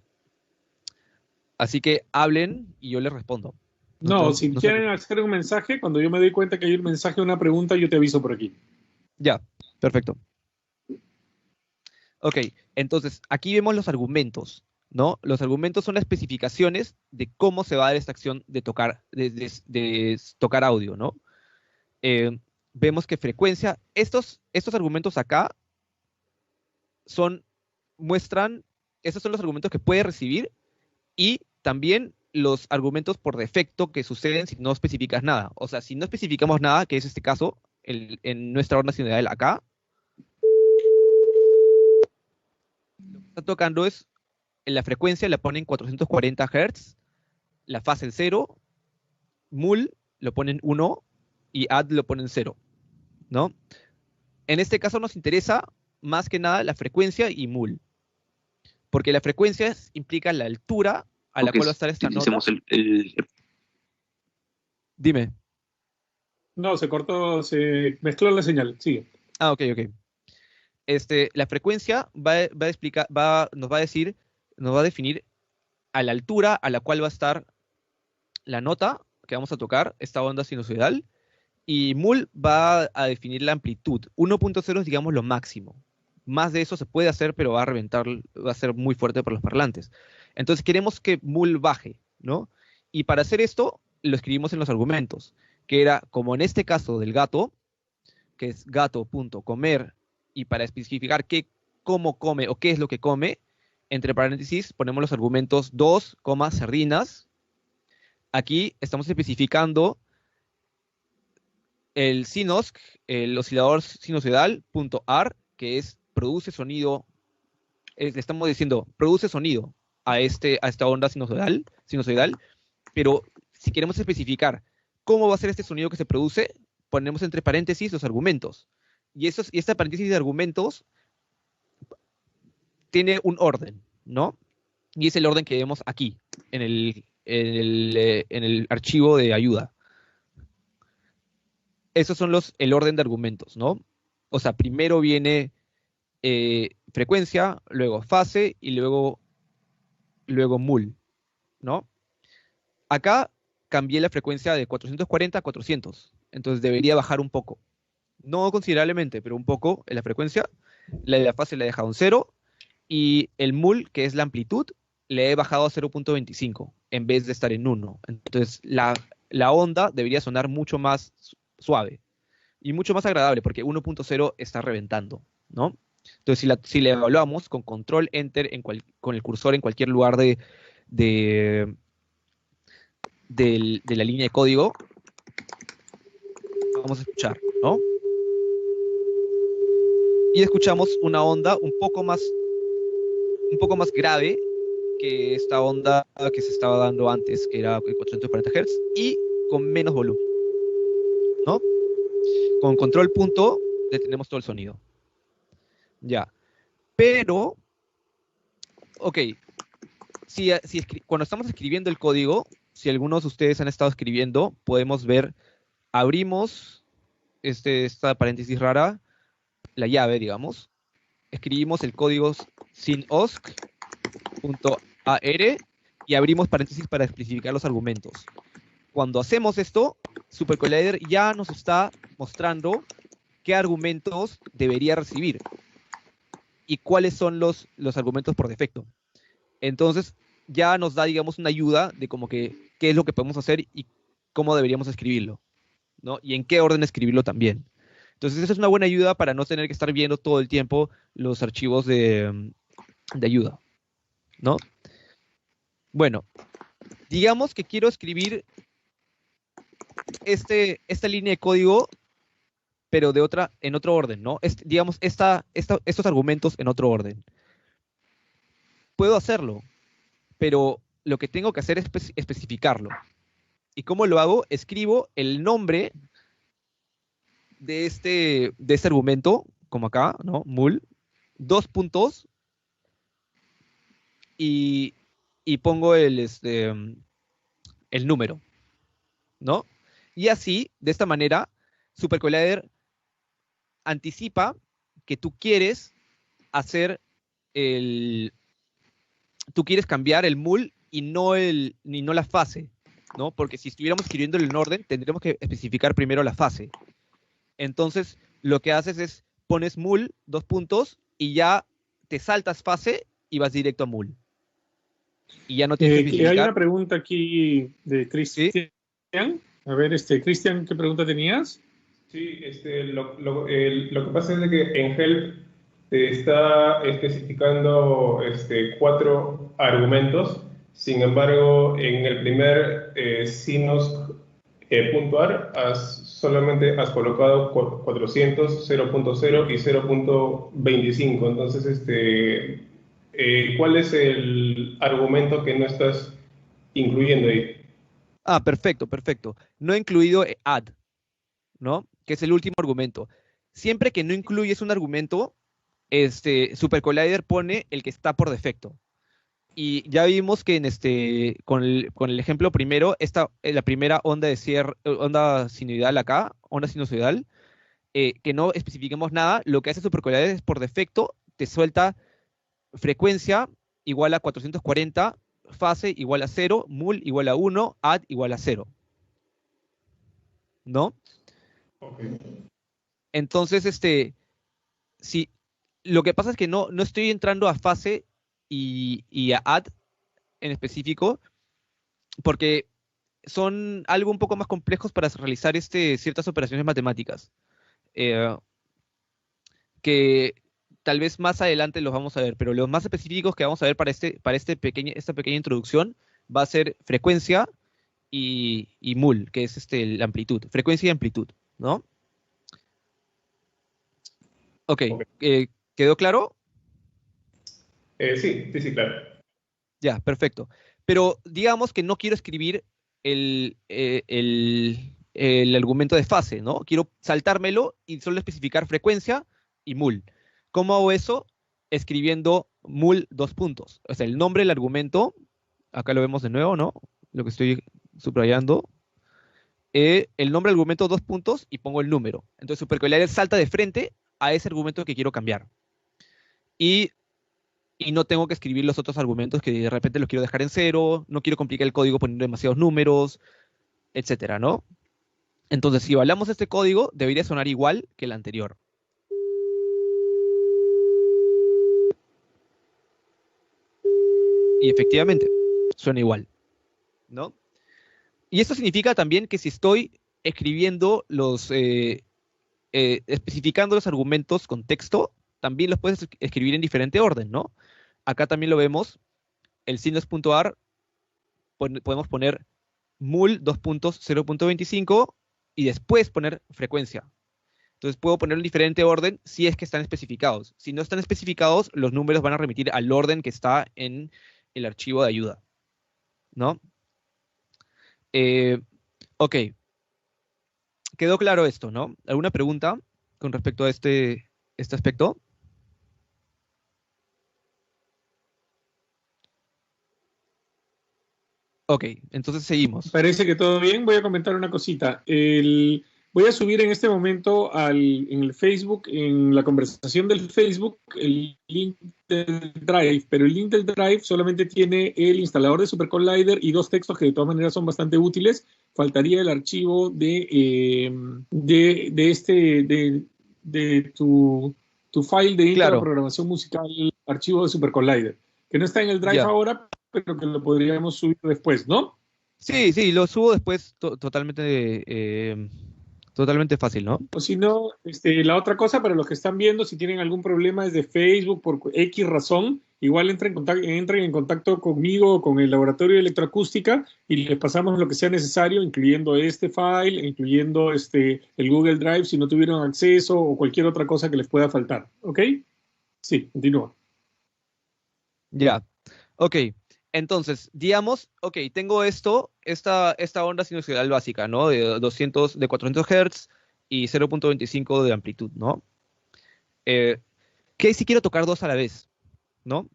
Así que hablen y yo les respondo. No, si no quieren hacer un mensaje, cuando yo me doy cuenta que hay un mensaje o una pregunta, yo te aviso por aquí. Ya, perfecto. Ok, entonces aquí vemos los argumentos, ¿no? Los argumentos son las especificaciones de cómo se va a dar esta acción de tocar, de tocar audio, ¿no? Vemos que frecuencia, estos argumentos acá estos son los argumentos que puede recibir y también los argumentos por defecto que suceden si no especificas nada. O sea, si no especificamos nada, que es este caso, en nuestra onda sinusoidal acá, lo que está tocando es, en la frecuencia la ponen 440 Hz, la fase en 0, mul lo ponen 1 y add lo ponen 0, ¿no? En este caso nos interesa más que nada la frecuencia y mul, porque la frecuencia implica la altura a la cual va a estar esta nota. Dime. No, se cortó, se mezcló la señal, sigue. Ah, ok. La frecuencia nos va a definir a la altura a la cual va a estar la nota que vamos a tocar, esta onda sinusoidal, y mul va a definir la amplitud. 1.0 es, digamos, lo máximo. Más de eso se puede hacer, pero va a reventar, va a ser muy fuerte para los parlantes. Entonces queremos que mul baje, ¿no? Y para hacer esto, lo escribimos en los argumentos, que era, como en este caso del gato, que es gato.comer, y para especificar cómo come o qué es lo que come, entre paréntesis ponemos los argumentos 2, sardinas. Aquí estamos especificando el SINOSC, el oscilador sinusoidal.ar, que es produce sonido, le estamos diciendo produce sonido a esta onda sinusoidal, pero si queremos especificar cómo va a ser este sonido que se produce, ponemos entre paréntesis los argumentos. Y esta paréntesis de argumentos tiene un orden, ¿no? Y es el orden que vemos aquí, en el archivo de ayuda. Esos son el orden de argumentos, ¿no? O sea, primero viene frecuencia, luego fase y luego mul, ¿no? Acá cambié la frecuencia de 440 a 400, entonces debería bajar un poco. No considerablemente, pero un poco en la frecuencia. La fase la he dejado en 0 y el mul, que es la amplitud, le he bajado a 0.25 en vez de estar en 1. Entonces la onda debería sonar mucho más suave y mucho más agradable porque 1.0 está reventando, ¿no? Entonces si la evaluamos con control enter con el cursor en cualquier lugar de la línea de código, vamos a escuchar, ¿no? Y escuchamos una onda un poco más grave que esta onda que se estaba dando antes, que era 440 Hz, y con menos volumen, ¿no? Con control punto detenemos todo el sonido. Ya. Pero, ok, cuando estamos escribiendo el código, si algunos de ustedes han estado escribiendo, podemos ver, abrimos esta paréntesis rara, la llave, digamos, escribimos el código sinosc.ar y abrimos paréntesis para especificar los argumentos. Cuando hacemos esto, SuperCollider ya nos está mostrando qué argumentos debería recibir y cuáles son los argumentos por defecto. Entonces, ya nos da, digamos, una ayuda de como que qué es lo que podemos hacer y cómo deberíamos escribirlo, ¿no? Y en qué orden escribirlo también. Entonces, eso es una buena ayuda para no tener que estar viendo todo el tiempo los archivos de ayuda, ¿no? Bueno, digamos que quiero escribir esta línea de código, pero en otro orden, ¿no? Digamos, estos argumentos en otro orden. Puedo hacerlo, pero lo que tengo que hacer es especificarlo. ¿Y cómo lo hago? Escribo el nombre de este argumento, como acá, ¿no? Mul, 2 puntos, y pongo el número, ¿no? Y así, de esta manera, SuperCollider anticipa que tú quieres hacer tú quieres cambiar el mul y no la fase, ¿no? Porque si estuviéramos escribiendo en orden, tendríamos que especificar primero la fase. Entonces, lo que haces es, pones mul, dos puntos, y ya te saltas fase y vas directo a mul. Y ya no tienes que Hay especificar. una pregunta aquí de Cristian. ¿Sí? A ver, Cristian, ¿qué pregunta tenías? Sí, lo que pasa es de que en help te está especificando 4 argumentos. Sin embargo, en el primer sinus puntuar solamente has colocado 400, 0.0 y 0.25. Entonces, ¿cuál es el argumento que no estás incluyendo ahí? Ah, perfecto, perfecto. No he incluido add, ¿no? Que es el último argumento. Siempre que no incluyes un argumento, SuperCollider pone el que está por defecto. Y ya vimos que con el ejemplo primero, la primera onda de cierre, onda sinusoidal acá, onda sinusoidal, que no especifiquemos nada, lo que hace SuperCollider es por defecto, te suelta frecuencia igual a 440, fase igual a 0, mul igual a 1, add igual a 0. ¿No? Okay. Entonces, si lo que pasa es que no estoy entrando a fase y a add en específico, porque son algo un poco más complejos para realizar ciertas operaciones matemáticas, que tal vez más adelante los vamos a ver, pero los más específicos que vamos a ver para esta pequeña introducción va a ser frecuencia y mul, que es la amplitud, frecuencia y amplitud, ¿no? Ok, ¿quedó claro? Sí, claro. Ya, perfecto. Pero digamos que no quiero escribir el argumento de fase, ¿no? Quiero saltármelo y solo especificar frecuencia y mul. ¿Cómo hago eso? Escribiendo mul dos puntos. O sea, el nombre del argumento, acá lo vemos de nuevo, ¿no? Lo que estoy subrayando. El nombre del argumento dos puntos y pongo el número. Entonces SuperCollider salta de frente a ese argumento que quiero cambiar. Y no tengo que escribir los otros argumentos que de repente los quiero dejar en cero, no quiero complicar el código poniendo demasiados números, etcétera, ¿no? Entonces, si evaluamos este código, debería sonar igual que el anterior. Y efectivamente, suena igual, ¿no? Y esto significa también que si estoy escribiendo especificando los argumentos con texto, también los puedes escribir en diferente orden, ¿no? Acá también lo vemos, el sinus.ar, podemos poner mul 2.0.25 y después poner frecuencia. Entonces puedo ponerlo en diferente orden si es que están especificados. Si no están especificados, los números van a remitir al orden que está en el archivo de ayuda, ¿no? Ok. ¿Quedó claro esto, no? ¿Alguna pregunta con respecto a este aspecto? Ok, entonces seguimos. Parece que todo bien. Voy a comentar una cosita. Voy a subir en este momento en el Facebook, en la conversación del Facebook, el link del Drive, pero el link del Drive solamente tiene el instalador de SuperCollider y 2 textos que de todas maneras son bastante útiles. Faltaría el archivo de tu file de intro de programación musical, archivo de SuperCollider, que no está en el Drive ahora, pero que lo podríamos subir después, ¿no? Sí, lo subo después totalmente fácil, ¿no? O si no, la otra cosa para los que están viendo, si tienen algún problema desde Facebook por X razón, igual entren en contacto conmigo o con el laboratorio de electroacústica y les pasamos lo que sea necesario, incluyendo este file, incluyendo el Google Drive si no tuvieron acceso o cualquier otra cosa que les pueda faltar. ¿Ok? Sí, continúa. Ya, ok. Entonces, digamos, ok, tengo esta onda sinusoidal básica, ¿no? De 400 Hz y 0.25 de amplitud, ¿no? ¿Qué si quiero tocar dos a la vez? ¿No?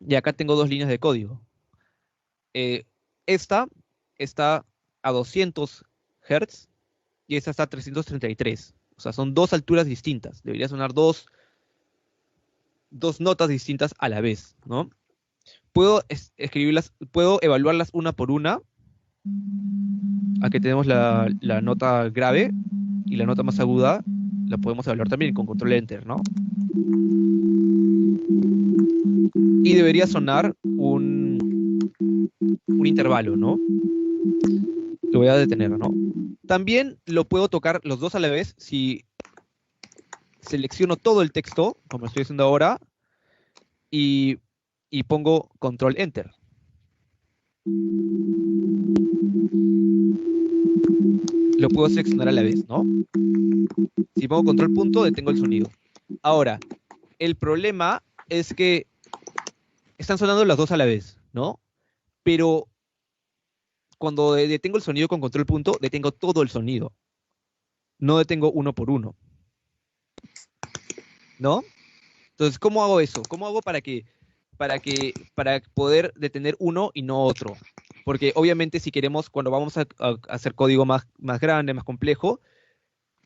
Y acá tengo 2 líneas de código. Esta está a 200 Hz y esta está a 333. O sea, son dos alturas distintas. Debería sonar dos notas distintas a la vez, ¿no? Puedo escribirlas, puedo evaluarlas una por una. Aquí tenemos la nota grave y la nota más aguda. La podemos evaluar también con control enter, ¿no? Y debería sonar un intervalo, ¿no? Lo voy a detener, ¿no? También lo puedo tocar los dos a la vez si selecciono todo el texto, como estoy haciendo ahora, y pongo control enter. Lo puedo seleccionar a la vez, ¿no? Si pongo control punto, detengo el sonido. Ahora, el problema es que están sonando las dos a la vez, ¿no? Pero cuando detengo el sonido con control punto, detengo todo el sonido. No detengo uno por uno. ¿No? Entonces, ¿cómo hago eso? ¿Cómo hago para poder detener uno y no otro? Porque obviamente si queremos, cuando vamos a hacer código más grande, más complejo,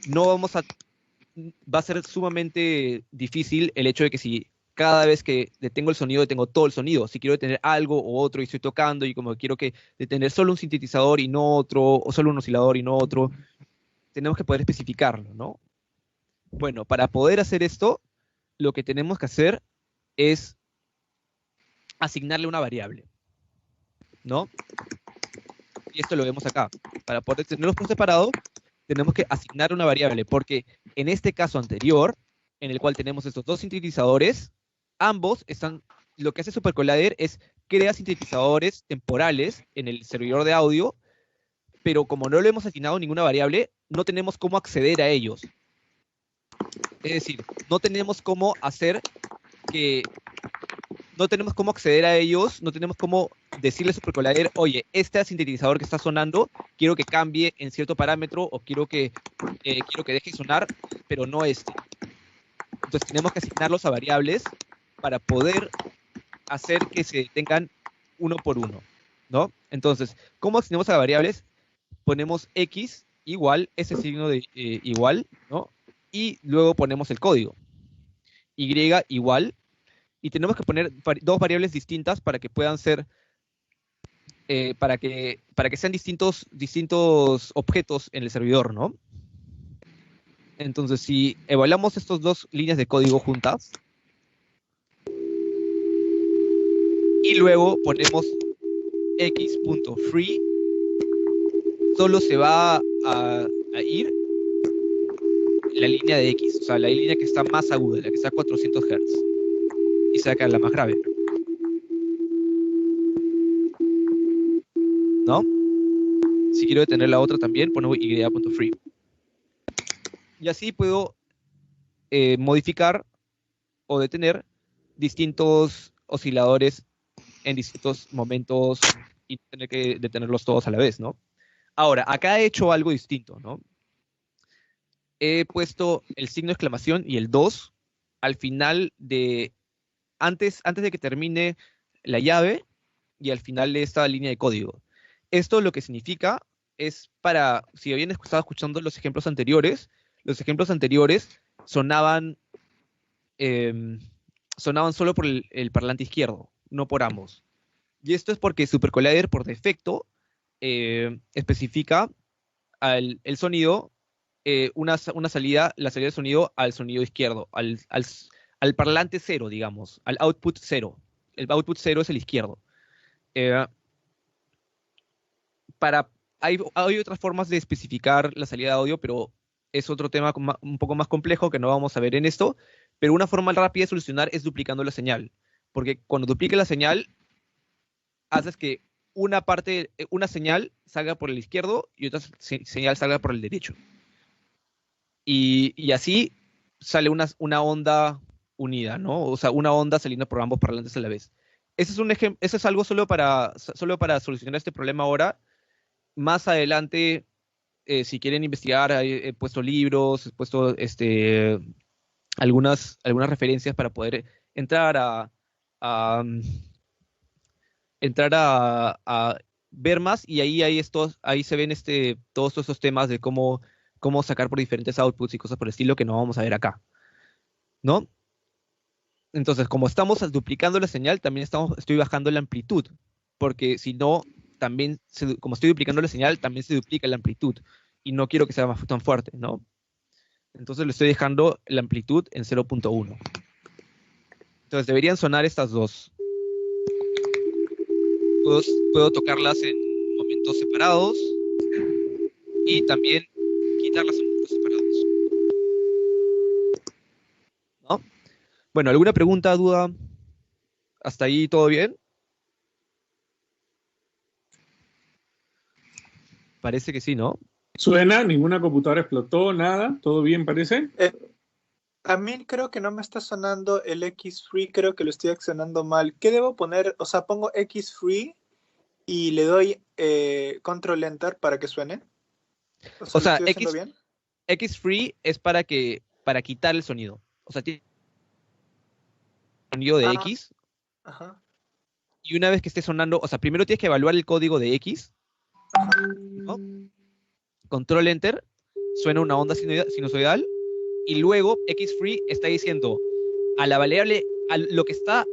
va a ser sumamente difícil el hecho de que si cada vez que detengo el sonido, detengo todo el sonido. Si quiero detener algo o otro y estoy tocando y como quiero detener solo un sintetizador y no otro, o solo un oscilador y no otro, tenemos que poder especificarlo, ¿no? Bueno, para poder hacer esto, lo que tenemos que hacer es asignarle una variable, ¿no? Y esto lo vemos acá. Para poder tenerlos por separado, tenemos que asignar una variable, porque en este caso anterior, en el cual tenemos estos dos sintetizadores, ambos están, lo que hace SuperCollider es crear sintetizadores temporales en el servidor de audio, pero como no le hemos asignado ninguna variable, no tenemos cómo acceder a ellos. Es decir, no tenemos cómo acceder a ellos, no tenemos cómo decirle a SuperCollider, oye, este sintetizador que está sonando, quiero que cambie en cierto parámetro o quiero que deje sonar, pero no este. Entonces tenemos que asignarlos a variables para poder hacer que se detengan uno por uno, ¿no? Entonces, ¿cómo asignamos a variables? Ponemos x igual, ese signo de igual, ¿no? Y luego ponemos el código. Y igual, y tenemos que poner dos variables distintas para que puedan ser, para que sean distintos objetos en el servidor, ¿no? Entonces, si evaluamos estas dos líneas de código juntas, y luego ponemos x.free, solo se va a ir la línea de x, o sea, la línea que está más aguda, la que está a 400 Hz, y saca la más grave, ¿no? Si quiero detener la otra también, pongo y.free. Y así puedo modificar o detener distintos osciladores en distintos momentos y tener que detenerlos todos a la vez, ¿no? Ahora, acá he hecho algo distinto, ¿no? He puesto el signo de exclamación y el 2 al final antes de que termine la llave y al final de esta línea de código. Esto lo que significa es si habían estado escuchando los ejemplos anteriores sonaban solo por el parlante izquierdo, no por ambos. Y esto es porque SuperCollider por defecto especifica el sonido, la salida de sonido al sonido izquierdo, al parlante cero, digamos, al output cero. El output cero es el izquierdo. Hay otras formas de especificar la salida de audio, pero es otro tema un poco más complejo que no vamos a ver en esto, pero una forma rápida de solucionar es duplicando la señal, porque cuando duplique la señal, haces que una señal salga por el izquierdo y otra señal salga por el derecho. Y así sale una onda unida, ¿no? O sea, una onda saliendo por ambos parlantes a la vez. Ese es un ejemplo, eso es algo solo para solucionar este problema ahora. Más adelante, si quieren investigar, he puesto libros, he puesto algunas referencias para poder entrar a ver más y ahí se ven todos estos temas de cómo sacar por diferentes outputs y cosas por el estilo que no vamos a ver acá, ¿no? Entonces, como estamos duplicando la señal, también estoy bajando la amplitud, porque si no, también, como estoy duplicando la señal, también se duplica la amplitud, y no quiero que sea tan fuerte, ¿no? Entonces le estoy dejando la amplitud en 0.1. Entonces deberían sonar estas dos. Puedo tocarlas en momentos separados y también quitarlas en momentos separados, ¿no? Bueno, ¿alguna pregunta, duda? ¿Hasta ahí todo bien? Parece que sí, ¿no? ¿Suena? ¿Ninguna computadora explotó? ¿Nada? ¿Todo bien parece? A mí creo que no me está sonando el X-Free, creo que lo estoy accionando mal. ¿Qué debo poner? O sea, pongo X-Free y le doy Control Enter para que suene. O sea, O ¿lo sea, estoy haciendo bien? X-Free es para quitar el sonido. O sea, tiene sonido de X, Ajá. y una vez que esté sonando, o sea, primero tienes que evaluar el código de X, ¿no? Control Enter, suena una onda sinusoidal, y luego X-Free está diciendo a la variable, lo que está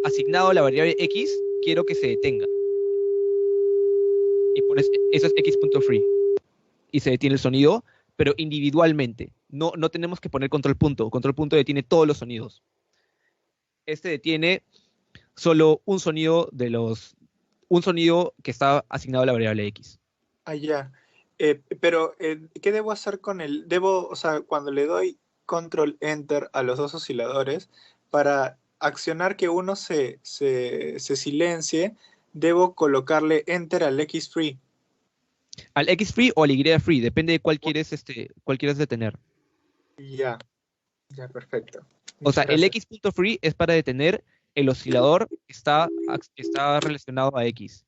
asignado a la variable X, quiero que se detenga. Y pones, eso es X.free. Y se detiene el sonido, pero individualmente. No tenemos que poner control punto. Control punto detiene todos los sonidos. Este detiene solo un sonido que está asignado a la variable X. Ah, ya. Pero, ¿qué debo hacer con el? O sea, cuando le doy Control Enter a los dos osciladores, para accionar que uno se silencie, debo colocarle Enter al X-Free. Al X-Free o al Y-Free, depende de cuál quieres detener. Ya, ya, perfecto. O sea, Muchas el gracias. X.free es para detener el oscilador que está relacionado a X.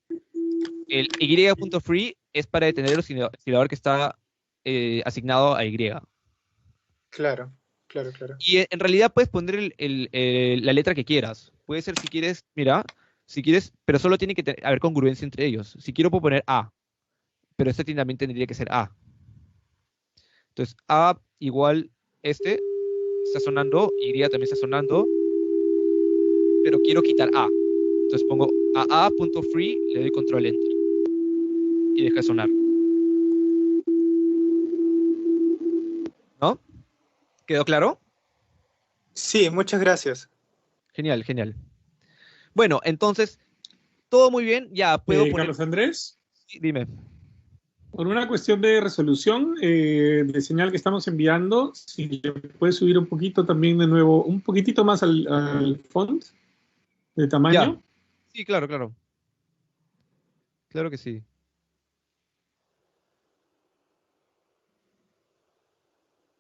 El Y.free es para detener el oscilador que está asignado a Y. Claro, claro, claro. Y en realidad puedes poner la letra que quieras. Puede ser si quieres, mira, si quieres, pero solo tiene que haber congruencia entre ellos. Si quiero puedo poner A, pero este también tendría que ser A. Entonces, A igual está sonando, Y también está sonando, pero quiero quitar A. Entonces pongo a A.free, le doy control enter y deja de sonar. ¿No? ¿Quedó claro? Sí, muchas gracias. Genial, genial. Bueno, entonces, todo muy bien. Ya puedo poner. Carlos Andrés, Sí, dime. por una cuestión de resolución de señal que estamos enviando, si le puedes subir un poquito también de nuevo, un poquitito más al font de Ya. tamaño. Sí, claro, claro. Claro que sí.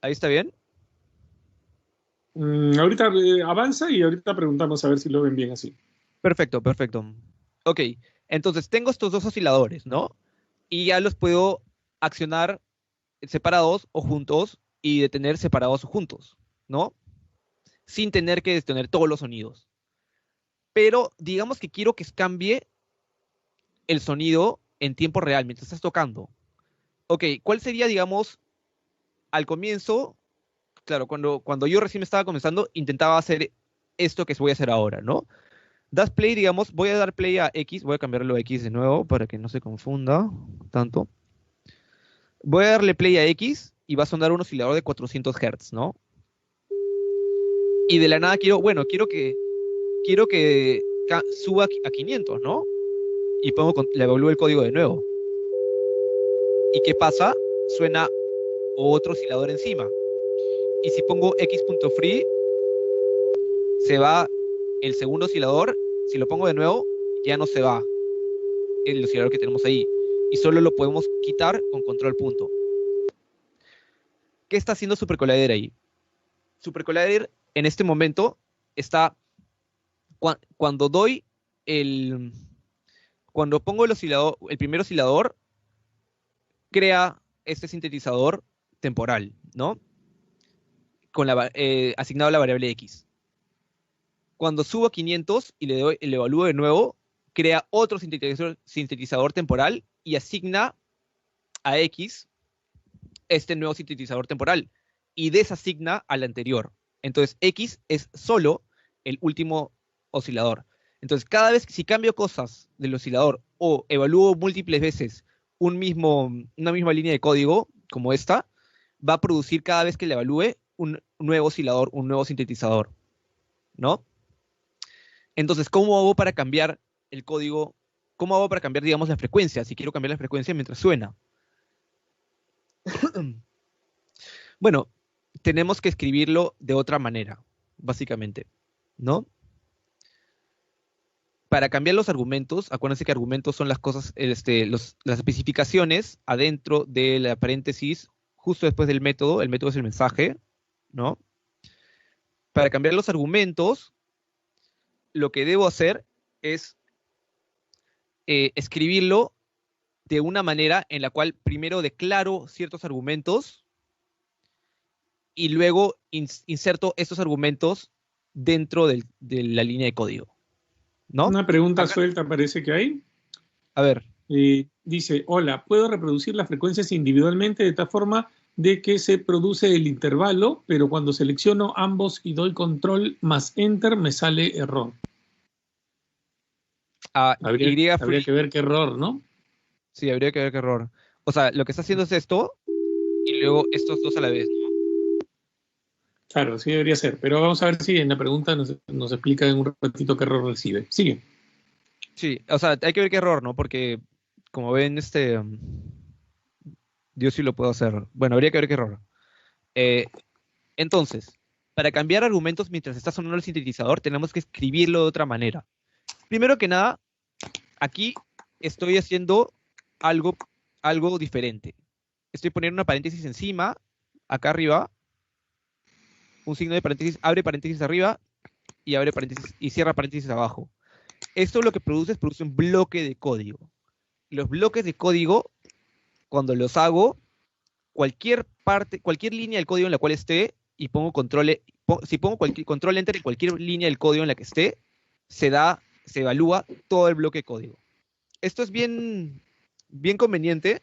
¿Ahí está bien? Ahorita avanza y ahorita preguntamos a ver si lo ven bien así. Perfecto, perfecto. Ok, entonces tengo estos dos osciladores, ¿no? Y ya los puedo accionar separados o juntos y detener separados o juntos, ¿no? Sin tener que detener todos los sonidos. Pero digamos que quiero que cambie el sonido en tiempo real mientras estás tocando. Ok, ¿cuál sería, digamos, al comienzo? Claro, cuando yo recién estaba comenzando, intentaba hacer esto que voy a hacer ahora, ¿no? Das play, digamos, voy a dar play a X, voy a cambiarlo a X de nuevo para que no se confunda tanto. Voy a darle play a X y va a sonar un oscilador de 400 Hz, ¿no? Y de la nada quiero que suba a 500, ¿no? Y le evalúo el código de nuevo. ¿Y qué pasa? Suena otro oscilador encima. Y si pongo X.free, se va el segundo oscilador. Si lo pongo de nuevo, ya no se va el oscilador que tenemos ahí. Y solo lo podemos quitar con control punto. ¿Qué está haciendo SuperCollider ahí? SuperCollider en este momento está, cuando pongo el primer oscilador, crea este sintetizador temporal, ¿no? Asignado a la variable X. Cuando subo a 500 y le evalúo de nuevo, crea otro sintetizador temporal y asigna a X este nuevo sintetizador temporal y desasigna al anterior. Entonces, X es solo el último oscilador. Entonces, cada vez que si cambio cosas del oscilador o evalúo múltiples veces una misma línea de código, como esta, va a producir cada vez que le evalúe un nuevo oscilador, un nuevo sintetizador, ¿no? Entonces, ¿cómo hago para cambiar el código? ¿Cómo hago para cambiar, digamos, la frecuencia? Si quiero cambiar la frecuencia mientras suena. Bueno, tenemos que escribirlo de otra manera, básicamente, ¿no? Para cambiar los argumentos, acuérdense que argumentos son las cosas, las especificaciones adentro de la paréntesis, justo después del método. El método es el mensaje, ¿no? Para cambiar los argumentos, lo que debo hacer es escribirlo de una manera en la cual primero declaro ciertos argumentos y luego inserto estos argumentos dentro de la línea de código, ¿no? Una pregunta suelta parece que hay. A ver. Dice, hola, ¿puedo reproducir las frecuencias individualmente de tal forma de que se produce el intervalo, pero cuando selecciono ambos y doy control más enter me sale error? Habría que ver qué error, ¿no? Sí, habría que ver qué error. O sea, lo que está haciendo es esto y luego estos dos a la vez, ¿no? Claro, sí debería ser, pero vamos a ver si en la pregunta nos explica en un ratito qué error recibe. Sigue. Sí, o sea, hay que ver qué error, ¿no? Porque, como ven, yo sí lo puedo hacer. Bueno, habría que ver qué error. Entonces, para cambiar argumentos mientras está sonando el sintetizador, tenemos que escribirlo de otra manera. Primero que nada, aquí estoy haciendo algo diferente. Estoy poniendo una paréntesis encima, acá arriba, un signo de paréntesis, abre paréntesis arriba y abre paréntesis y cierra paréntesis abajo. Esto lo que produce un bloque de código. Los bloques de código, cuando los hago, cualquier línea del código en la cual esté, y pongo si pongo control enter en cualquier línea del código en la que esté, se evalúa todo el bloque de código. Esto es bien conveniente,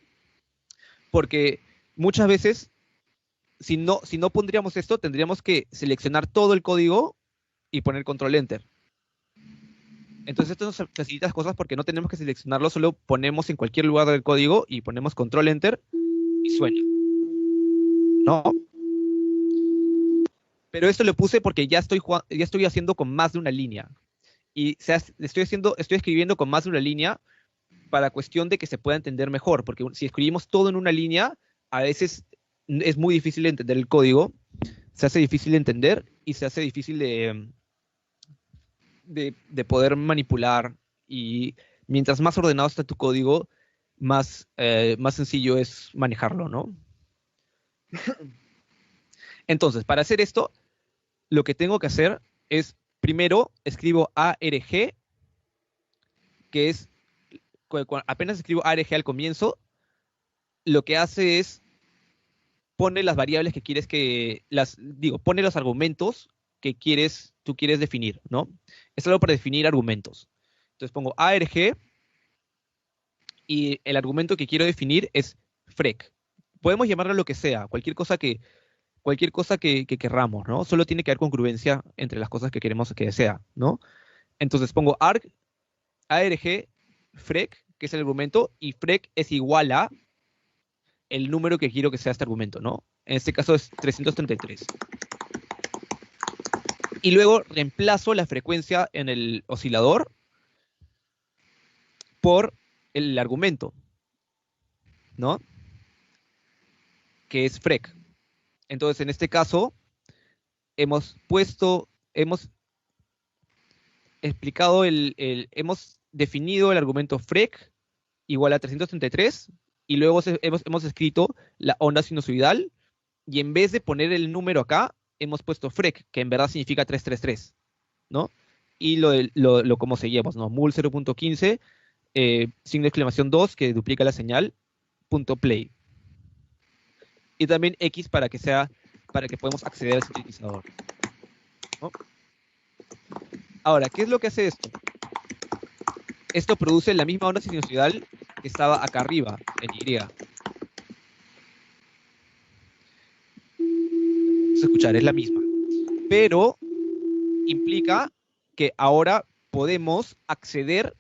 porque muchas veces, si no pondríamos esto, tendríamos que seleccionar todo el código y poner control enter. Entonces esto nos facilita las cosas porque no tenemos que seleccionarlo, solo ponemos en cualquier lugar del código y ponemos control enter y suena, ¿no? Pero esto lo puse porque ya estoy haciendo con más de una línea. Y estoy escribiendo con más de una línea para cuestión de que se pueda entender mejor, porque si escribimos todo en una línea, a veces es muy difícil de entender el código, se hace difícil de entender y se hace difícil de poder manipular, y mientras más ordenado está tu código, más sencillo es manejarlo, ¿no? Entonces, para hacer esto, lo que tengo que hacer es, primero, escribo ARG, que es, apenas escribo ARG al comienzo, lo que hace es, pone las variables que quieres pone los argumentos que tú quieres definir, ¿no? Es algo para definir argumentos. Entonces pongo ARG y el argumento que quiero definir es frec. Podemos llamarlo lo que sea, cualquier cosa que querramos, ¿no? Solo tiene que haber congruencia entre las cosas que queremos que sea, ¿no? Entonces pongo ARG frec, que es el argumento, y frec es igual a el número que quiero que sea este argumento, ¿no? En este caso es 333. Y luego reemplazo la frecuencia en el oscilador por el argumento, ¿no? Que es frec. Entonces, en este caso, hemos definido el argumento frec igual a 333, y luego hemos escrito la onda sinusoidal, y en vez de poner el número acá, hemos puesto frec, que en verdad significa 333, ¿no? Y lo como seguimos, ¿no? Mul 0.15, signo de exclamación 2, que duplica la señal, punto play. Y también X para que podamos acceder al sintetizador, ¿no? Ahora, ¿qué es lo que hace esto? Esto produce la misma onda sinusoidal que estaba acá arriba, en Y. Vamos a escuchar, es la misma. Pero implica que ahora podemos acceder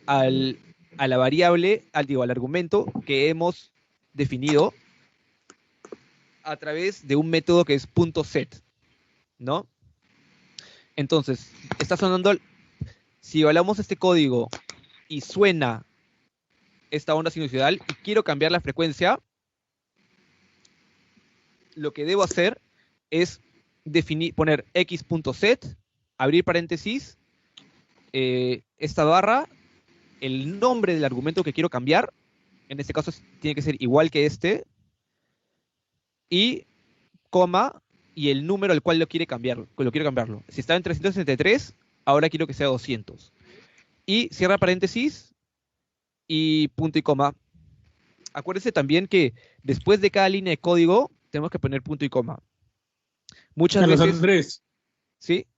a la variable, al argumento que hemos definido a través de un método que es .set, ¿no? Entonces, está sonando, si evaluamos este código y suena esta onda sinusoidal y quiero cambiar la frecuencia, lo que debo hacer es poner x.set, abrir paréntesis, esta barra, el nombre del argumento que quiero cambiar, en este caso tiene que ser igual que este, y coma, y el número al cual lo quiero cambiarlo. Si estaba en 363, ahora quiero que sea 200. Y cierra paréntesis, y punto y coma. Acuérdense también que después de cada línea de código, tenemos que poner punto y coma. Muchas Carlos veces... Andrés, ¿Sí?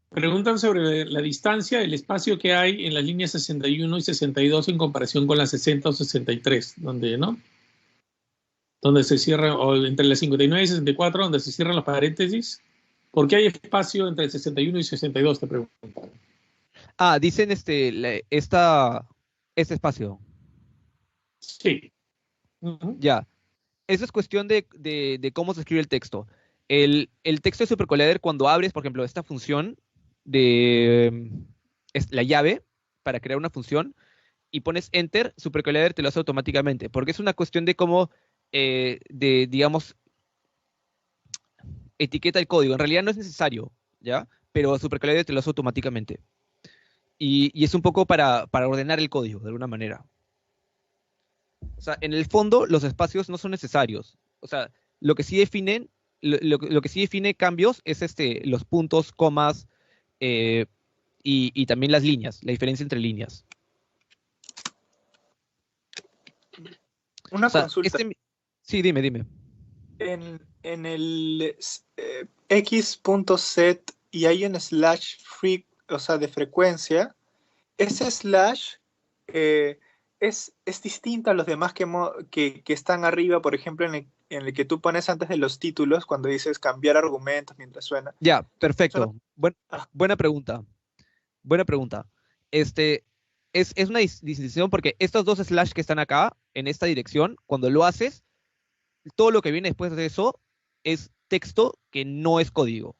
preguntan sobre la distancia, el espacio que hay en las líneas 61 y 62 en comparación con las 60 o 63, donde se cierran, o entre las 59 y 64, donde se cierran los paréntesis. ¿Por qué hay espacio entre el 61 y 62? Te pregunto. Dicen este espacio. Sí. Uh-huh. Ya. Eso es cuestión de cómo se escribe el texto. El texto de SuperCollider, cuando abres, por ejemplo, esta función es la llave para crear una función y pones Enter, SuperCollider te lo hace automáticamente, porque es una cuestión de cómo, digamos, etiqueta el código. En realidad no es necesario, ¿ya? Pero SuperCollider te lo hace automáticamente. Y es un poco para ordenar el código, de alguna manera. O sea, en el fondo, los espacios no son necesarios. O sea, lo que sí define cambios es los puntos, comas, y también las líneas, la diferencia entre líneas. Una consulta. Sí, dime. En el x.set y hay un slash free, o sea, de frecuencia, ese slash es distinto a los demás que están arriba, por ejemplo, en el que tú pones antes de los títulos, cuando dices cambiar argumentos mientras suena. Ya, perfecto. Buena pregunta. Buena pregunta. Es una distinción porque estos dos slash que están acá, en esta dirección, cuando lo haces, todo lo que viene después de eso es texto que no es código.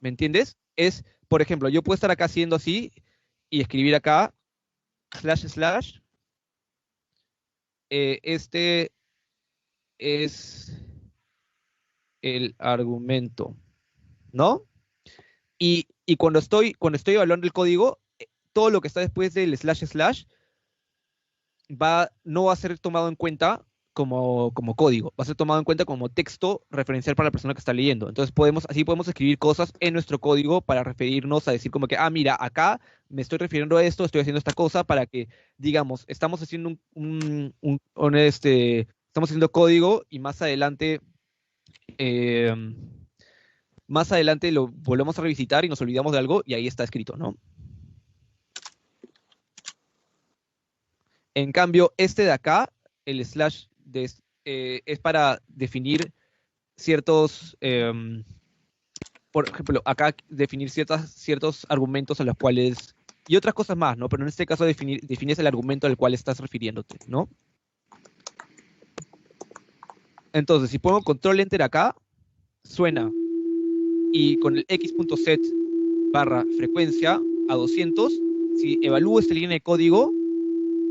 ¿Me entiendes? Por ejemplo, yo puedo estar acá haciendo así y escribir acá // este es el argumento, ¿no? Y cuando estoy evaluando el código, todo lo que está después del // no va a ser tomado en cuenta como código, va a ser tomado en cuenta como texto referencial para la persona que está leyendo. Entonces así podemos escribir cosas en nuestro código para referirnos a decir como que, mira, acá me estoy refiriendo a esto, estoy haciendo esta cosa, para que, digamos, estamos haciendo estamos haciendo código y más adelante lo volvemos a revisitar y nos olvidamos de algo y ahí está escrito, ¿no? En cambio, este de acá, el slash es para definir ciertos, por ejemplo, acá definir ciertos argumentos a los cuales, y otras cosas más, ¿no? Pero en este caso defines el argumento al cual estás refiriéndote, ¿no? Entonces, si pongo control enter acá, suena, y con el x.set / frecuencia a 200, si evalúo esta línea de código,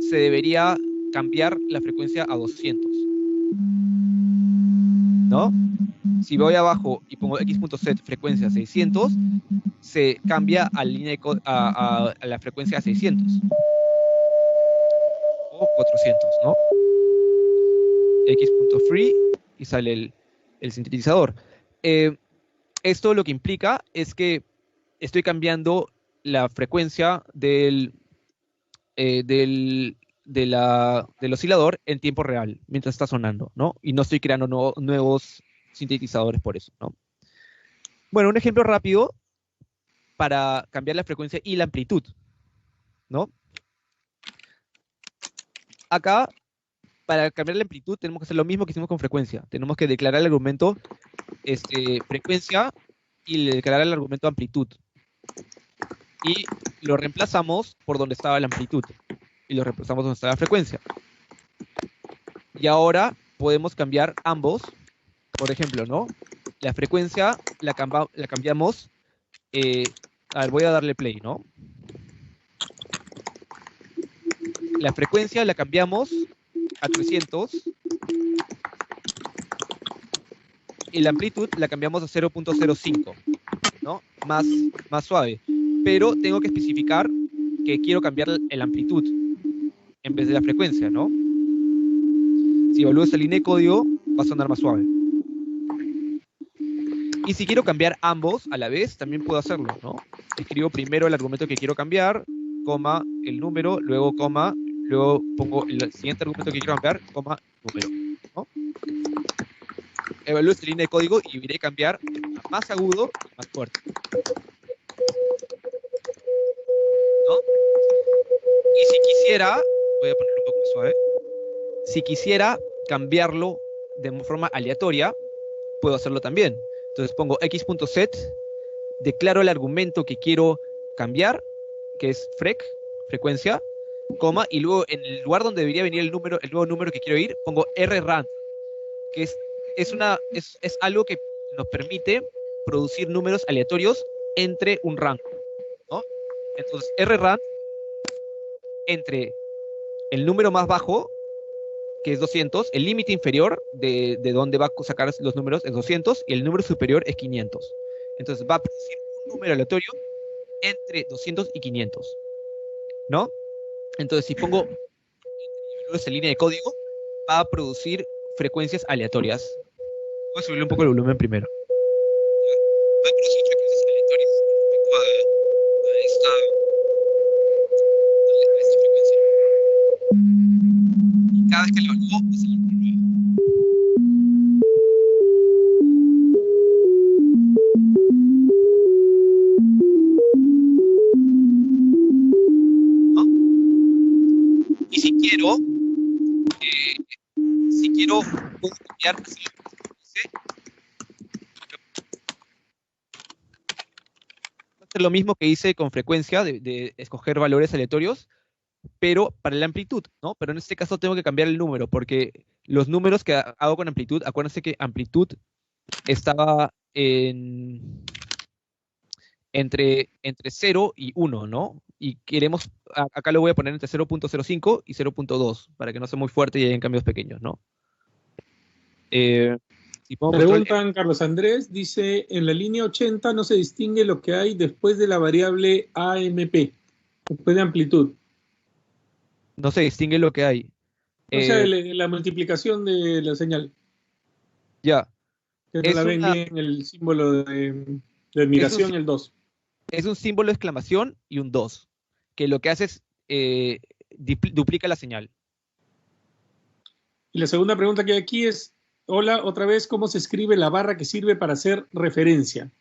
se debería cambiar la frecuencia a 200, ¿no? Si voy abajo y pongo x.set frecuencia a 600, se cambia a la frecuencia a 600 o 400, ¿no? x.free y sale el sintetizador. Esto lo que implica es que estoy cambiando la frecuencia del oscilador en tiempo real, mientras está sonando, ¿no? Y no estoy creando nuevos sintetizadores por eso, ¿no? Bueno, un ejemplo rápido para cambiar la frecuencia y la amplitud, ¿no? Acá, para cambiar la amplitud, tenemos que hacer lo mismo que hicimos con frecuencia. Tenemos que declarar el argumento frecuencia y declarar el argumento amplitud. Y lo reemplazamos por donde estaba la amplitud. Y lo reemplazamos donde estaba la frecuencia. Y ahora podemos cambiar ambos. Por ejemplo, ¿no? La frecuencia la cambiamos. A ver, voy a darle play, ¿no? La frecuencia la cambiamos a 300 y la amplitud la cambiamos a 0.05, ¿no? Más suave. Pero tengo que especificar que quiero cambiar la amplitud en vez de la frecuencia, ¿no? Si evalúo esta línea de código, va a sonar más suave. Y si quiero cambiar ambos a la vez, también puedo hacerlo, ¿no? Escribo primero el argumento que quiero cambiar, coma, el número, luego coma, luego pongo el siguiente argumento que quiero cambiar, coma, número, ¿no? Evalúo esta línea de código y iré a cambiar a más agudo y más fuerte, ¿no? Y si quisiera, voy a ponerlo un poco más suave, si quisiera cambiarlo de forma aleatoria, puedo hacerlo también. Entonces pongo x.set, declaro el argumento que quiero cambiar, que es frecuencia, coma, y luego en el lugar donde debería venir el nuevo número que quiero ir, pongo rrand, que es algo que nos permite producir números aleatorios entre un rango, ¿no? Entonces rrand entre el número más bajo, que es 200, el límite inferior de donde va a sacar los números es 200 y el número superior es 500. Entonces va a producir un número aleatorio entre 200 y 500, ¿no? Entonces si pongo esta línea de código, va a producir frecuencias aleatorias. Voy a subirle un poco el volumen primero. Va a producir frecuencias aleatorias respecto a esta frecuencia. Y cada vez que le evalúo, va a salir una nueva. ¿No? Y si quiero, puedo cambiar lo mismo que hice con frecuencia, de escoger valores aleatorios, pero para la amplitud, ¿no? Pero en este caso tengo que cambiar el número, porque los números que hago con amplitud, acuérdense que amplitud estaba entre 0 y 1, ¿no? Y queremos, acá lo voy a poner entre 0.05 y 0.2, para que no sea muy fuerte y hayan cambios pequeños, ¿no? Si pongo Preguntan Carlos Andrés, dice, en la línea 80 no se distingue lo que hay después de la variable AMP, después de amplitud. No se distingue lo que hay. O sea, la multiplicación de la señal. Ya. Que no la ven bien el símbolo de admiración, el 2. Es un símbolo de exclamación y un 2, que lo que hace es duplica la señal. Y la segunda pregunta que hay aquí es, hola, otra vez, ¿cómo se escribe la barra que sirve para hacer referencia?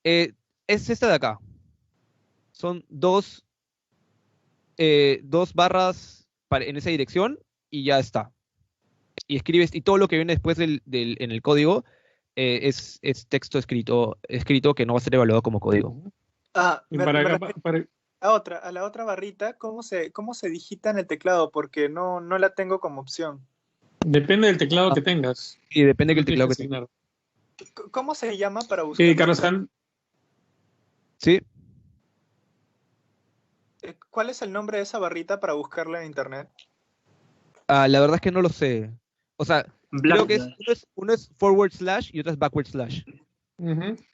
Es esta de acá. Son dos barras en esa dirección y ya está. Y escribes, y todo lo que viene después en el código es texto escrito que no va a ser evaluado como código. A la otra barrita, ¿cómo se digita en el teclado? Porque no la tengo como opción. Depende del teclado que tengas. Sí, depende del teclado que tengas. ¿Cómo se llama para buscar? Carlos, sí. ¿Cuál es el nombre de esa barrita para buscarla en internet? La verdad es que no lo sé. O sea, creo que uno es forward slash y otro es backward slash.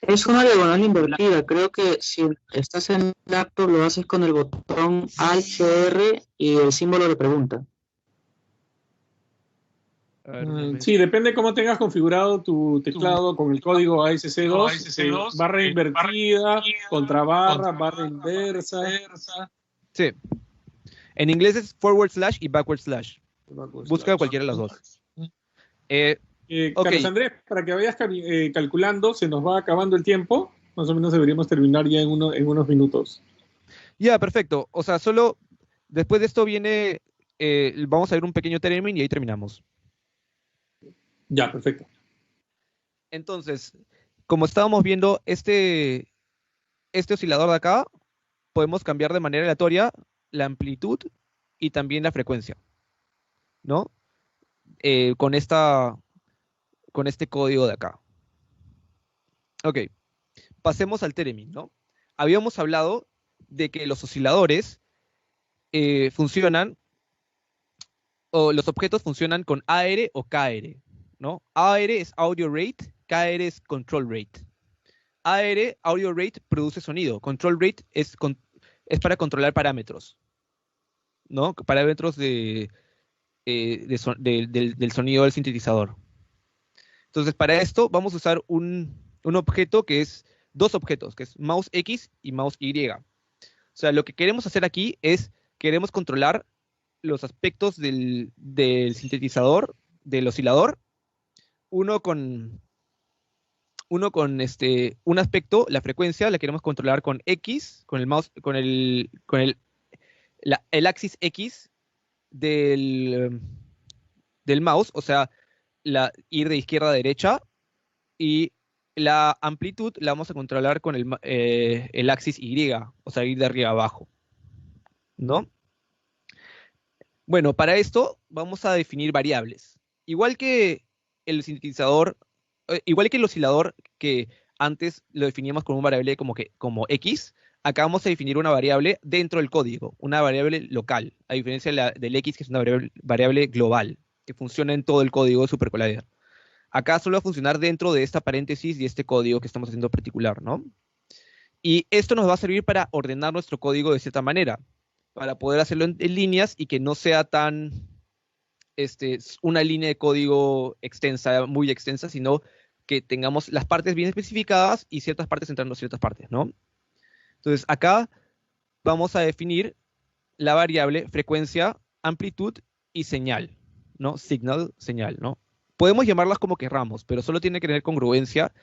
Es una diagonal invertida. Creo que si estás en laptop lo haces con el botón Alt-R y el símbolo de pregunta. Sí, depende cómo tengas configurado tu teclado con el código ASC2, barra invertida, contrabarra, barra inversa. Sí. En inglés es forward slash y backward slash. Busca cualquiera de las dos. Carlos Andrés, para que vayas calculando, se nos va acabando el tiempo. más o menos deberíamos terminar ya en unos minutos. Ya, perfecto. O sea, solo después de esto viene, vamos a ver un pequeño theremin y ahí terminamos. Ya, perfecto. Entonces, como estábamos viendo, este oscilador de acá, podemos cambiar de manera aleatoria la amplitud y también la frecuencia, ¿no? Con este código de acá. Ok, pasemos al theremin, ¿no? Habíamos hablado de que los osciladores funcionan, o los objetos funcionan con AR o KR, ¿no? AR es audio rate, KR es control rate. AR, audio rate, produce sonido. Control rate es para controlar parámetros, ¿no? Parámetros del sonido del sintetizador. Entonces, para esto vamos a usar un objeto que es dos objetos, que es mouse X y mouse Y. O sea, lo que queremos hacer aquí es, queremos controlar los aspectos del sintetizador, del oscilador, uno con un aspecto, la frecuencia, la queremos controlar con X, con el mouse, con el axis X del mouse, o sea, ir de izquierda a derecha, y la amplitud la vamos a controlar con el axis Y, o sea, ir de arriba a abajo, ¿no? Bueno, para esto vamos a definir variables. Igual que el sintetizador, igual que el oscilador, que antes lo definíamos como una variable como X, acá vamos a definir una variable dentro del código, una variable local, a diferencia del X, que es una variable global, que funciona en todo el código de SuperCollider. Acá solo va a funcionar dentro de esta paréntesis y este código que estamos haciendo particular, ¿no? Y esto nos va a servir para ordenar nuestro código de cierta manera, para poder hacerlo en líneas y que no sea tan una línea de código extensa, muy extensa, sino que tengamos las partes bien especificadas y ciertas partes entrando a ciertas partes, ¿no? Entonces, acá vamos a definir la variable frecuencia, amplitud y señal, ¿no? Signal, señal, ¿no? Podemos llamarlas como querramos, pero solo tiene que tener congruencia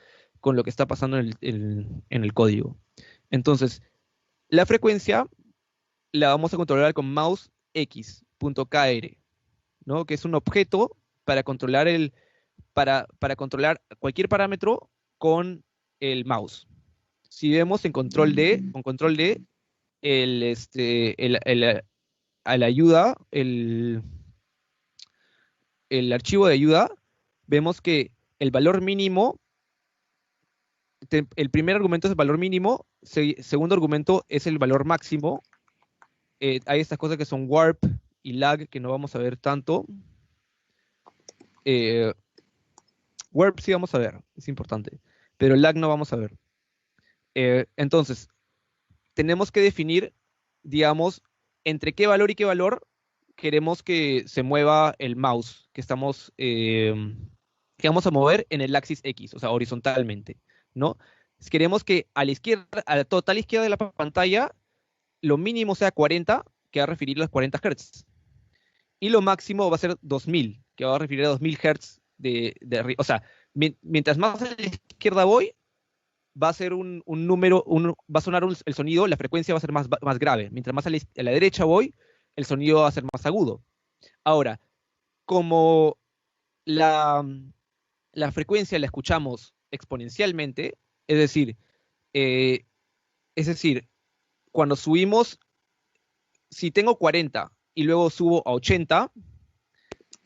con lo que está pasando en el código. Entonces, la frecuencia la vamos a controlar con mouse x.kr, ¿no? Que es un objeto para controlar para controlar cualquier parámetro con el mouse. Si vemos con control D, el archivo de ayuda, vemos que el valor mínimo, el primer argumento es el valor mínimo, segundo argumento es el valor máximo. Hay estas cosas que son warp y lag, que no vamos a ver tanto. Warp sí vamos a ver, es importante, pero lag no vamos a ver. Entonces, tenemos que definir, digamos, entre qué valor y qué valor queremos que se mueva el mouse que vamos a mover en el axis X, o sea, horizontalmente, ¿no? Queremos que a la izquierda, a la total izquierda de la pantalla, lo mínimo sea 40, que va a referir a los 40 Hz. Y lo máximo va a ser 2000, que va a referir a 2000 Hz o sea, mientras más a la izquierda voy, va a ser un número, va a sonar el sonido, la frecuencia va a ser más grave. Mientras más a la derecha voy, el sonido va a ser más agudo. Ahora, como la frecuencia la escuchamos exponencialmente, es decir, cuando subimos, si tengo 40 y luego subo a 80,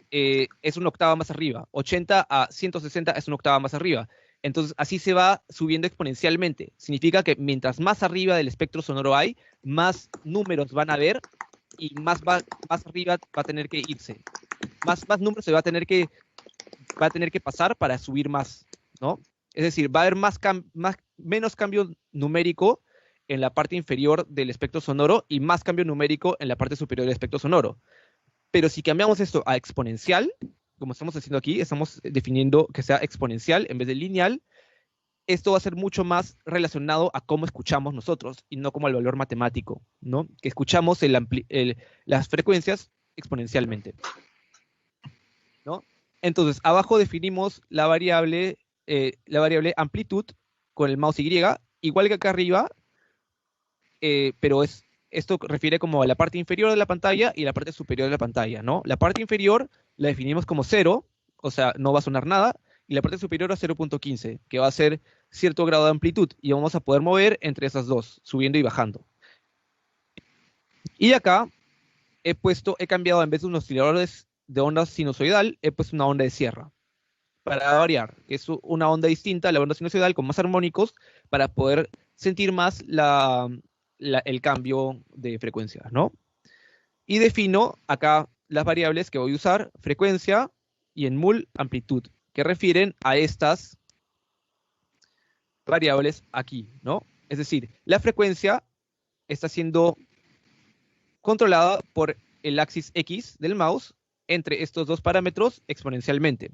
es una octava más arriba. 80 a 160 es una octava más arriba. Entonces, así se va subiendo exponencialmente. Significa que mientras más arriba del espectro sonoro hay, más números van a haber y más arriba va a tener que irse. Más números se va a tener que pasar para subir más, ¿no? Es decir, va a haber menos cambio numérico en la parte inferior del espectro sonoro y más cambio numérico en la parte superior del espectro sonoro. Pero si cambiamos esto a exponencial, como estamos haciendo aquí, estamos definiendo que sea exponencial en vez de lineal, esto va a ser mucho más relacionado a cómo escuchamos nosotros y no como al valor matemático, ¿no? Que escuchamos las frecuencias exponencialmente, ¿no? Entonces, abajo definimos la variable amplitud con el mouse Y igual que acá arriba, pero esto refiere como a la parte inferior de la pantalla y la parte superior de la pantalla, ¿no? La parte inferior la definimos como 0, o sea, no va a sonar nada, y la parte superior a 0.15, que va a ser cierto grado de amplitud, y vamos a poder mover entre esas dos, subiendo y bajando. Y acá he cambiado, en vez de unos osciladores de onda sinusoidal, he puesto una onda de sierra, para variar, que es una onda distinta a la onda sinusoidal con más armónicos, para poder sentir más el cambio de frecuencia, ¿no? Y defino acá las variables que voy a usar, frecuencia y en mul amplitud, que refieren a estas variables aquí, ¿no? Es decir, la frecuencia está siendo controlada por el axis X del mouse entre estos dos parámetros exponencialmente.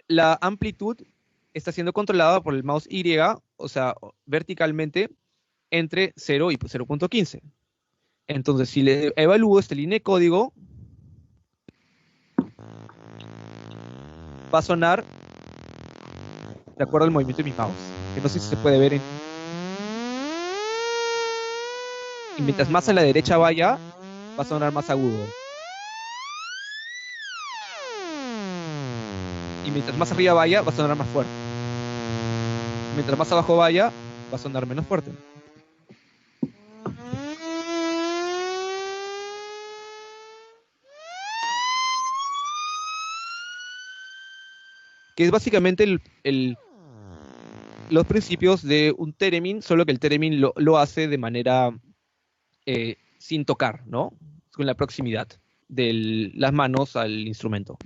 La amplitud está siendo controlada por el mouse Y, o sea, verticalmente, entre 0 y 0.15. Entonces, si le evalúo esta línea de código, va a sonar de acuerdo al movimiento de mi mouse, que no sé si se puede ver. Y mientras más a la derecha vaya, va a sonar más agudo. Y mientras más arriba vaya, va a sonar más fuerte. Mientras más abajo vaya, va a sonar menos fuerte. Que es básicamente los principios de un theremin, solo que el theremin lo hace de manera sin tocar, ¿no? Con la proximidad de las manos al instrumento.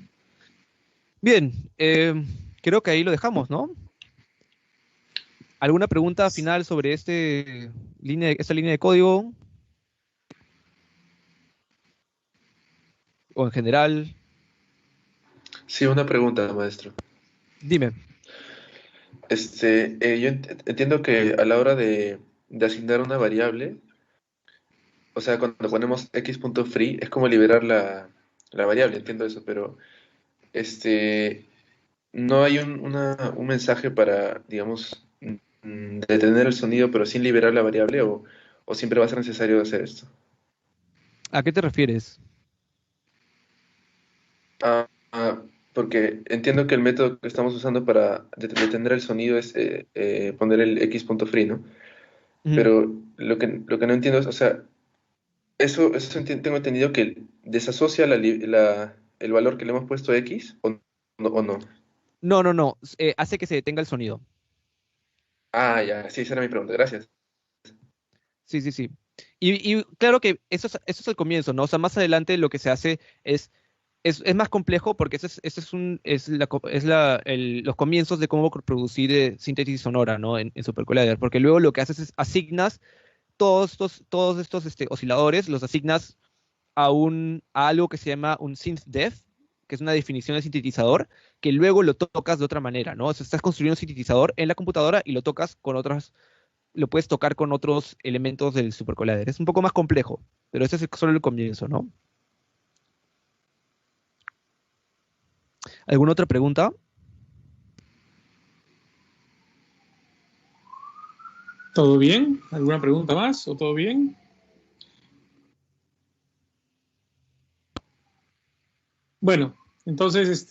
Bien, creo que ahí lo dejamos, ¿no? ¿Alguna pregunta final sobre esta línea de código? ¿O en general? Sí, una pregunta, maestro. Dime. Yo entiendo que a la hora de asignar una variable, o sea, cuando ponemos x.free, es como liberar la variable, entiendo eso, pero no hay un mensaje para, digamos, detener el sonido, pero sin liberar la variable, o siempre va a ser necesario hacer esto. ¿A qué te refieres? Porque entiendo que el método que estamos usando para detener el sonido es poner el x.free, ¿no? Pero lo que no entiendo es, o sea, eso tengo entendido que desasocia el valor que le hemos puesto a x, ¿o no? No. Hace que se detenga el sonido. Ah, ya, sí, esa era mi pregunta, gracias. Sí. Y claro que eso es el comienzo, ¿no? O sea, más adelante lo que se hace es más complejo porque los comienzos de cómo producir síntesis sonora, ¿no? En SuperCollider, porque luego lo que haces es asignas todos estos osciladores, los asignas a algo que se llama un synth-def, que es una definición de sintetizador, que luego lo tocas de otra manera, ¿no? O sea, estás construyendo un sintetizador en la computadora y lo tocas lo puedes tocar con otros elementos del SuperCollider. Es un poco más complejo, pero ese es solo el comienzo, ¿no? ¿Alguna otra pregunta? ¿Todo bien? ¿Alguna pregunta más? ¿O todo bien? Bueno, entonces,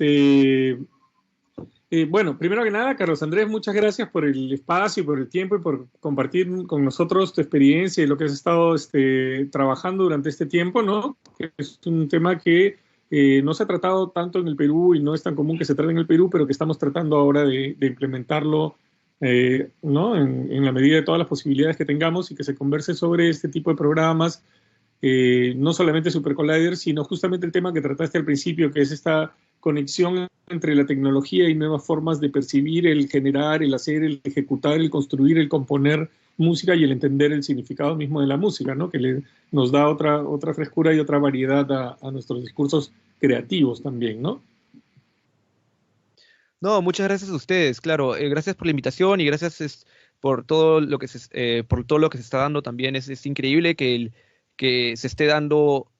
bueno, primero que nada, Carlos Andrés, muchas gracias por el espacio, por el tiempo y por compartir con nosotros tu experiencia y lo que has estado trabajando durante este tiempo, ¿no? Que es un tema que no se ha tratado tanto en el Perú y no es tan común que se trate en el Perú, pero que estamos tratando ahora de implementarlo, ¿no? En la medida de todas las posibilidades que tengamos y que se converse sobre este tipo de programas, no solamente SuperCollider, sino justamente el tema que trataste al principio, que es esta conexión entre la tecnología y nuevas formas de percibir, el generar, el hacer, el ejecutar, el construir, el componer música y el entender el significado mismo de la música, ¿no? Que nos da otra frescura y otra variedad a nuestros discursos creativos también, ¿no? No, muchas gracias a ustedes, claro. Gracias por la invitación y gracias por todo lo que se está dando también. Es increíble que se esté dando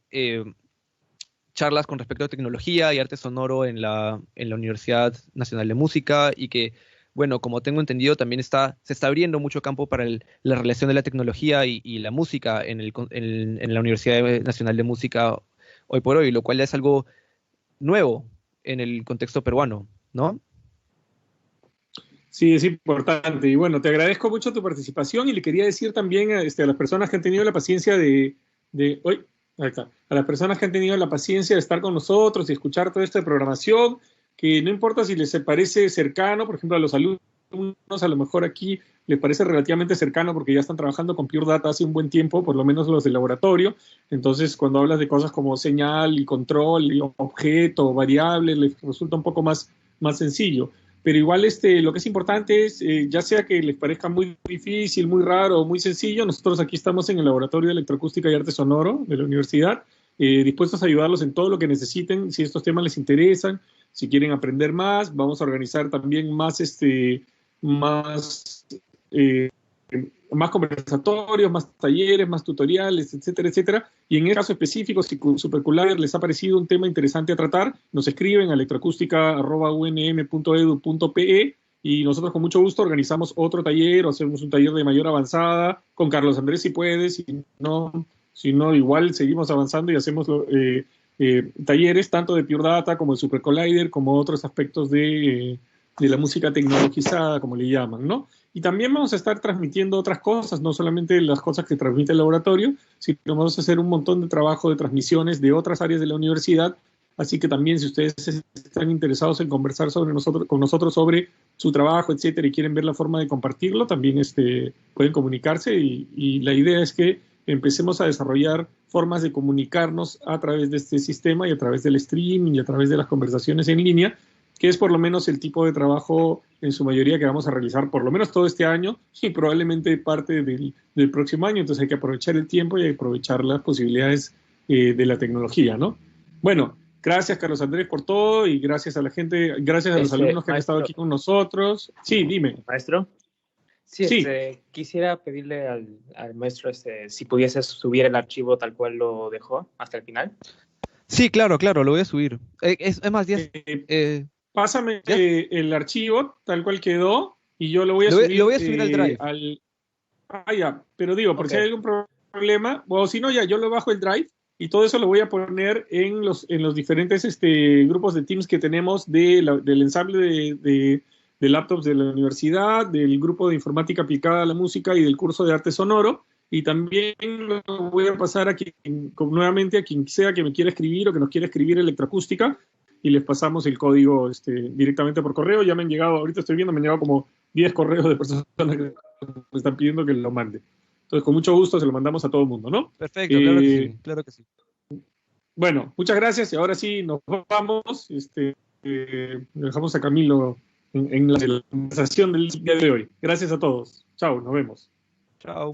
charlas con respecto a tecnología y arte sonoro en la Universidad Nacional de Música y que, bueno, como tengo entendido, también se está abriendo mucho campo para la relación de la tecnología y la música en la Universidad Nacional de Música hoy por hoy, lo cual es algo nuevo en el contexto peruano, ¿no? Sí, es importante. Y bueno, te agradezco mucho tu participación y le quería decir también a las personas que han tenido la paciencia uy, ahí está, a las personas que han tenido la paciencia de estar con nosotros y escuchar toda esta programación, que no importa si les parece cercano, por ejemplo, a los alumnos, a lo mejor aquí les parece relativamente cercano porque ya están trabajando con Pure Data hace un buen tiempo, por lo menos los del laboratorio. Entonces, cuando hablas de cosas como señal y control, y objeto, variable, les resulta un poco más sencillo. Pero igual lo que es importante es, ya sea que les parezca muy difícil, muy raro o muy sencillo, nosotros aquí estamos en el Laboratorio de Electroacústica y Arte Sonoro de la universidad, dispuestos a ayudarlos en todo lo que necesiten, si estos temas les interesan, si quieren aprender más, vamos a organizar también eh, más conversatorios, más talleres, más tutoriales, etcétera, etcétera. Y en el caso específico, si Supercollider les ha parecido un tema interesante a tratar, nos escriben a electroacústica@unm.edu.pe y nosotros con mucho gusto organizamos otro taller o hacemos un taller de mayor avanzada con Carlos Andrés si puede, si no igual seguimos avanzando y hacemos talleres tanto de Pure Data como de Supercollider como otros aspectos de la música tecnologizada, como le llaman, ¿no? Y también vamos a estar transmitiendo otras cosas, no solamente las cosas que transmite el laboratorio, sino vamos a hacer un montón de trabajo de transmisiones de otras áreas de la universidad. Así que también si ustedes están interesados en conversar con nosotros sobre su trabajo, etcétera, y quieren ver la forma de compartirlo, también pueden comunicarse y la idea es que empecemos a desarrollar formas de comunicarnos a través de este sistema y a través del streaming y a través de las conversaciones en línea, que es por lo menos el tipo de trabajo en su mayoría que vamos a realizar por lo menos todo este año y probablemente parte del próximo año. Entonces hay que aprovechar el tiempo y aprovechar las posibilidades de la tecnología, ¿no? Bueno, gracias Carlos Andrés por todo y gracias a la gente, gracias a los alumnos que han estado aquí con nosotros. Sí, dime. Maestro. Sí, quisiera pedirle al maestro si pudiese subir el archivo tal cual lo dejó hasta el final. Sí, claro, lo voy a subir. Es más, pásame el archivo tal cual quedó y yo lo voy a subir. Lo voy a subir al Drive. Ya, pero digo, por si hay algún problema, o si no, ya yo lo bajo el Drive y todo eso lo voy a poner en los diferentes grupos de Teams que tenemos del ensamble de laptops de la universidad, del grupo de informática aplicada a la música y del curso de arte sonoro. Y también lo voy a pasar nuevamente a quien sea que me quiera escribir o que nos quiera escribir electroacústica y les pasamos el código directamente por correo. Ya me han llegado, ahorita estoy viendo, me han llegado como 10 correos de personas que me están pidiendo que lo mande. Entonces, con mucho gusto se lo mandamos a todo el mundo, ¿no? Perfecto, claro que sí. Bueno, muchas gracias y ahora sí nos vamos. Dejamos a Camilo en la conversación del día de hoy. Gracias a todos. Chao, nos vemos. Chao.